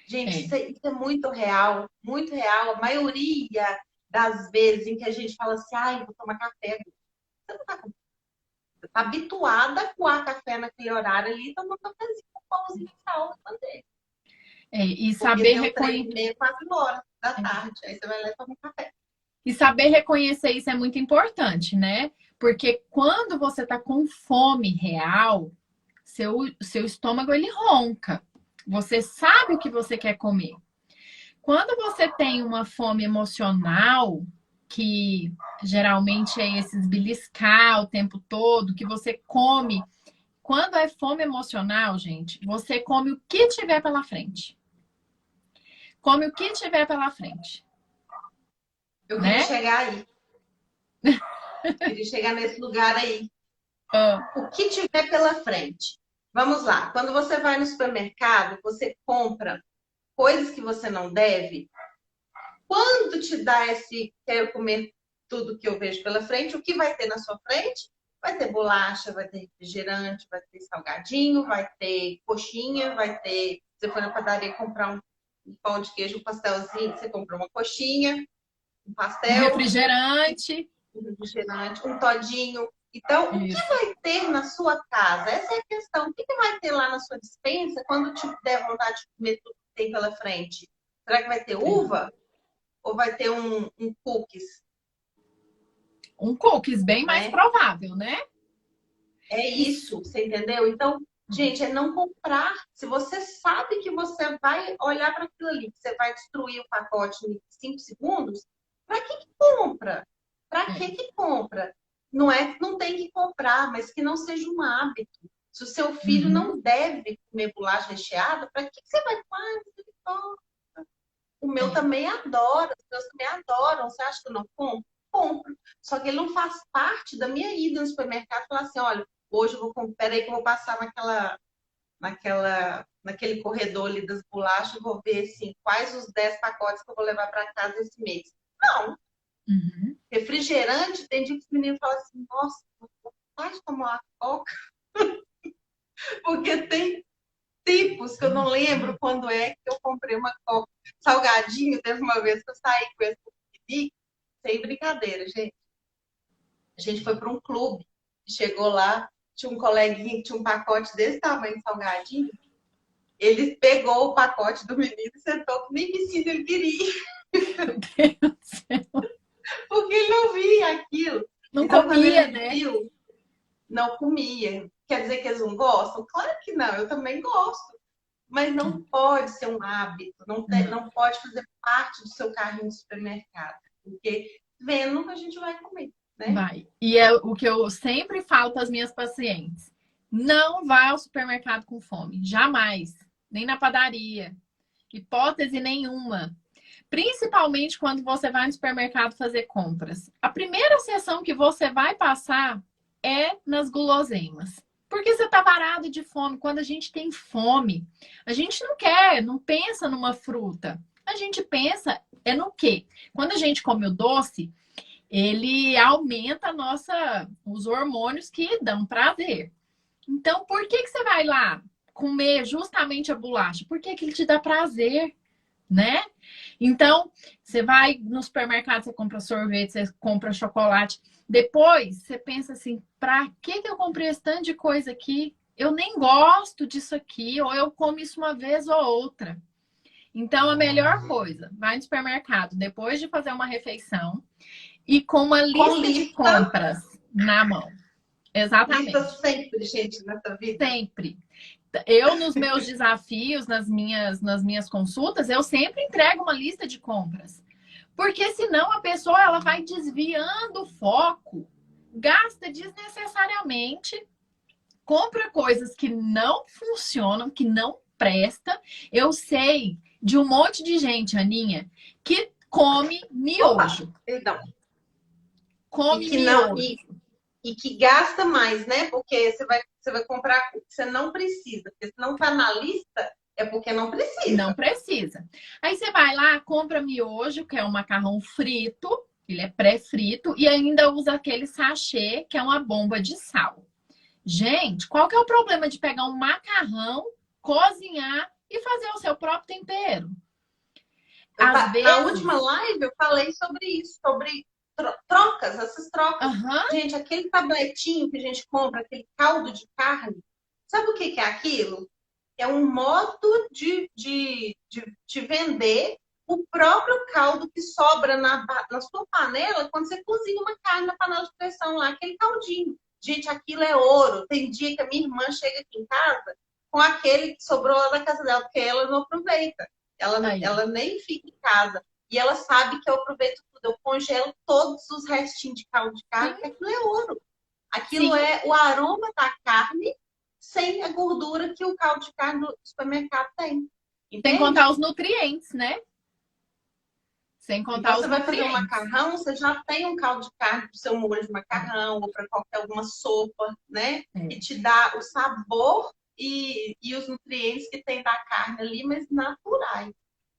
Gente, isso é muito real, muito real. A maioria das vezes em que a gente fala assim, ai, vou tomar café. Você não está habituada a coar café naquele horário ali, tomando um cafezinho com pãozinho de sal na bandeja. E Porque saber deu reconhecer. 3h30, 4h da tarde. Aí você vai lá e toma um café. E saber reconhecer isso é muito importante, né? Porque quando você tá com fome real, seu estômago ele ronca. Você sabe o que você quer comer. Quando você tem uma fome emocional, que geralmente é esses beliscar o tempo todo, que você come. Quando é fome emocional, gente, você come o que tiver pela frente. Come o que tiver pela frente. Eu né? queria chegar aí. Queria chegar nesse lugar aí. O que tiver pela frente. Vamos lá. Quando você vai no supermercado, você compra coisas que você não deve. Quando te dá esse quero comer tudo que eu vejo pela frente, o que vai ter na sua frente? Vai ter bolacha, vai ter refrigerante, vai ter salgadinho, vai ter coxinha, vai ter... Você foi na padaria comprar um pão de queijo, um pastelzinho, você comprou uma coxinha, um pastel, refrigerante, um todinho. Então, o que vai ter na sua casa? Essa é a questão. O que vai ter lá na sua despensa quando te der vontade de comer tudo que tem pela frente? Será que vai ter uva? Ou vai ter um cookies? Um cookies, bem mais provável, né? É isso, você entendeu? Então, gente, é não comprar. Se você sabe que você vai olhar para aquilo ali, que você vai destruir o pacote em 5 segundos, para que compra? Para que compra? Não tem que comprar, mas que não seja um hábito. Se o seu filho não deve comer bolacha recheada, para que você vai fazer? O meu também adora, os meus também adoram. Você acha que eu não compro? Compro. Só que ele não faz parte da minha ida no supermercado e falar assim, olha, hoje eu vou comprar, peraí que eu vou passar naquele corredor ali das bolachas e vou ver assim, quais os 10 pacotes que eu vou levar para casa esse mês. Não. Refrigerante, tem dia que os meninos falam assim, nossa, pode tomar uma coca? Porque tem tipos que eu não lembro quando é que eu comprei uma coca. Salgadinho, teve uma vez que eu saí com esse piquenique, sem brincadeira, gente. A gente foi para um clube, chegou lá, tinha um coleguinha que tinha um pacote desse tamanho de salgadinho. Ele pegou o pacote do menino e sentou nem piscina ele queria. Meu Deus do céu. Porque ele não via aquilo. Não então, comia, né? Viu, não comia. Quer dizer que eles não gostam? Claro que não, eu também gosto. Mas não pode ser um hábito, não pode fazer parte do seu carrinho de supermercado. Porque vendo a gente vai comer, né? Vai. E é o que eu sempre falo para as minhas pacientes. Não vá ao supermercado com fome. Jamais. Nem na padaria. Hipótese nenhuma. Principalmente quando você vai no supermercado fazer compras. A primeira sessão que você vai passar é nas guloseimas. Porque você tá parado de fome. Quando a gente tem fome, a gente não pensa numa fruta. A gente pensa no quê? Quando a gente come o doce, ele aumenta os hormônios que dão prazer. Então, por que você vai lá comer justamente a bolacha? Porque ele te dá prazer, né? Então, você vai no supermercado, você compra sorvete, você compra chocolate. Depois, você pensa assim, pra que eu comprei esse tanto de coisa aqui? Eu nem gosto disso aqui, ou eu como isso uma vez ou outra. Então, a melhor coisa, vai no supermercado depois de fazer uma refeição e com uma lista de compras na mão. Exatamente. Lista sempre, gente, nessa vida. Sempre. Eu, nos meus desafios, nas minhas consultas, eu sempre entrego uma lista de compras. Porque senão a pessoa ela vai desviando o foco, gasta desnecessariamente, compra coisas que não funcionam, que não presta. Eu sei de um monte de gente, Aninha, que come miojo. Perdão. Come miojo. E que gasta mais, né? Porque você vai comprar o que você não precisa. Porque se não tá na lista, é porque não precisa. Não precisa. Aí você vai lá, compra miojo, que é um macarrão frito, Ele é pré-frito e ainda usa aquele sachê, que é uma bomba de sal. Gente, qual que é o problema de pegar um macarrão, cozinhar e fazer o seu próprio tempero? Às vezes... Na última live eu falei sobre isso, sobre trocas, essas trocas. Gente, aquele tabletinho que a gente compra, aquele caldo de carne, sabe o que é aquilo? É um modo de vender o próprio caldo que sobra na sua panela quando você cozinha uma carne na panela de pressão lá, aquele caldinho. Gente, aquilo é ouro. Tem dia que a minha irmã chega aqui em casa com aquele que sobrou lá da casa dela, porque ela não aproveita. Ela nem fica em casa. E ela sabe que eu aproveito tudo. Eu congelo todos os restinhos de caldo de carne, porque aquilo é ouro. Aquilo é o aroma da carne sem a gordura que o caldo de carne do supermercado tem. Sem contar os nutrientes, né? Sem contar os nutrientes. Você vai fazer um macarrão, você já tem um caldo de carne para o seu molho de macarrão ou para qualquer alguma sopa, né? E te dá o sabor e os nutrientes que tem da carne ali, mas naturais.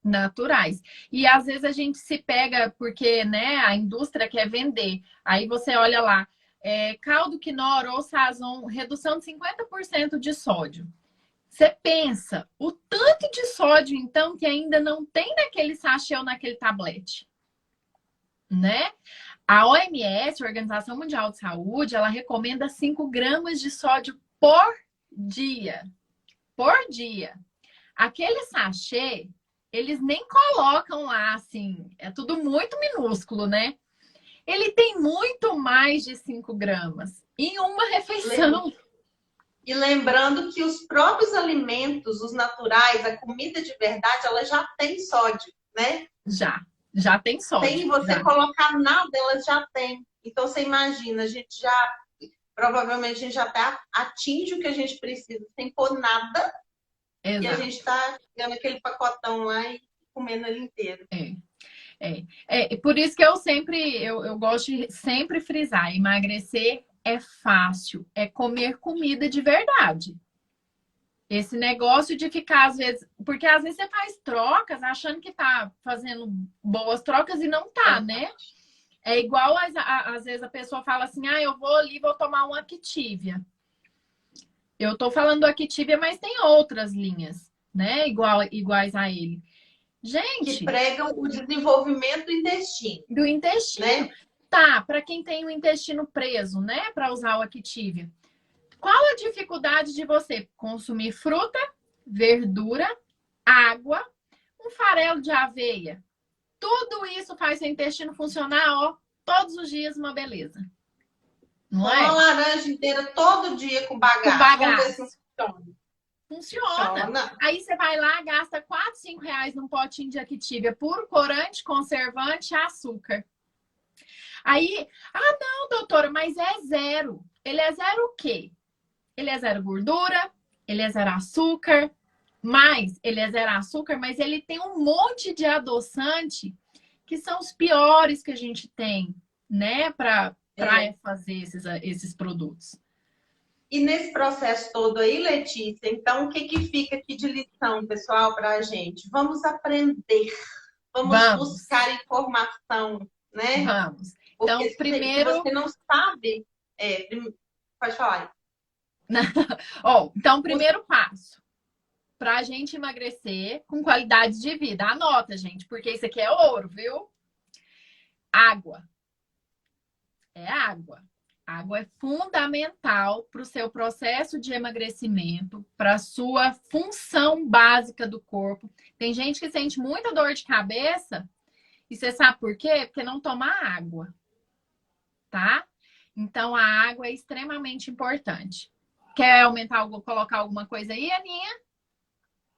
Naturais. E às vezes a gente se pega porque, né, a indústria quer vender. Aí você olha lá, caldo quinoa ou sazon, redução de 50% de sódio. Você pensa, o tanto de sódio, então, que ainda não tem naquele sachê ou naquele tablete, né? A OMS, a Organização Mundial de Saúde, ela recomenda 5 gramas de sódio por dia. Por dia. Aquele sachê, eles nem colocam lá, assim, é tudo muito minúsculo, né? Ele tem muito mais de 5 gramas em uma refeição. E lembrando que os próprios alimentos, os naturais, a comida de verdade, ela já tem sódio, né? Já tem sódio. Sem você colocar nada, ela já tem. Então, você imagina, provavelmente a gente já até atinge o que a gente precisa sem pôr nada. Exato. E a gente tá pegando aquele pacotão lá e comendo ele inteiro. Por isso que eu gosto de sempre frisar, emagrecer é fácil, é comer comida de verdade. Esse negócio de ficar, às vezes... Porque às vezes você faz trocas achando que tá fazendo boas trocas e não tá, né? É igual, às vezes a pessoa fala assim, eu vou ali, vou tomar um Activia. Eu tô falando do Activia, mas tem outras linhas, né? Iguais a ele. Gente... Que pregam o desenvolvimento do intestino. Do intestino. Né? Tá, para quem tem o intestino preso, né? Para usar o Activia. Qual a dificuldade de você consumir fruta, verdura, água, um farelo de aveia? Tudo isso faz seu intestino funcionar, todos os dias, uma beleza. Não é? Uma laranja inteira todo dia com bagaço. Vamos ver se funciona. Aí você vai lá, gasta 4, 5 reais num potinho de Activia, puro corante, conservante, açúcar. Aí, não, doutora, mas é zero. Ele é zero o quê? Ele é zero gordura, ele é zero açúcar, mas ele tem um monte de adoçante que são os piores que a gente tem, né, para fazer esses produtos. E nesse processo todo aí, Letícia, então o que fica aqui de lição, pessoal, para a gente? Vamos aprender, vamos buscar informação, né? Vamos. Porque então, primeiro... se você não sabe... Pode falar. Então, primeiro passo. Para a gente emagrecer com qualidade de vida. Anota, gente, porque isso aqui é ouro, viu? Água. É água. Água é fundamental para o seu processo de emagrecimento, para a sua função básica do corpo. Tem gente que sente muita dor de cabeça e você sabe por quê? Porque não toma água, tá? Então, a água é extremamente importante. Quer aumentar, colocar alguma coisa aí, Aninha?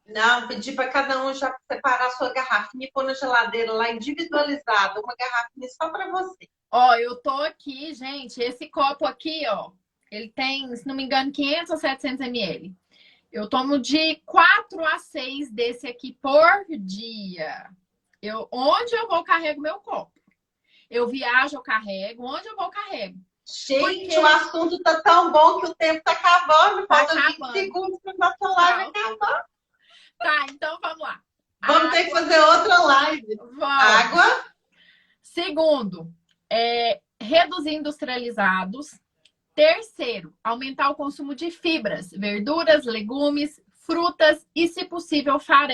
Não, pedi para cada um já separar a sua garrafinha e pôr na geladeira lá individualizada, uma garrafinha só para você. Eu tô aqui, gente, esse copo aqui, ele tem, se não me engano, 500 ou 700 ml. Eu tomo de 4 a 6 desse aqui por dia. Onde eu vou, carrego meu copo. Eu viajo, eu carrego. Onde eu vou, carrego. Gente, o assunto tá tão bom que o tempo tá acabando. Falta 20 segundos para nossa live acabar. Tá, então vamos lá. Vamos ter que fazer outra live. Vamos. Água. Segundo, reduzir industrializados. Terceiro, aumentar o consumo de fibras, verduras, legumes, frutas e, se possível, farelo.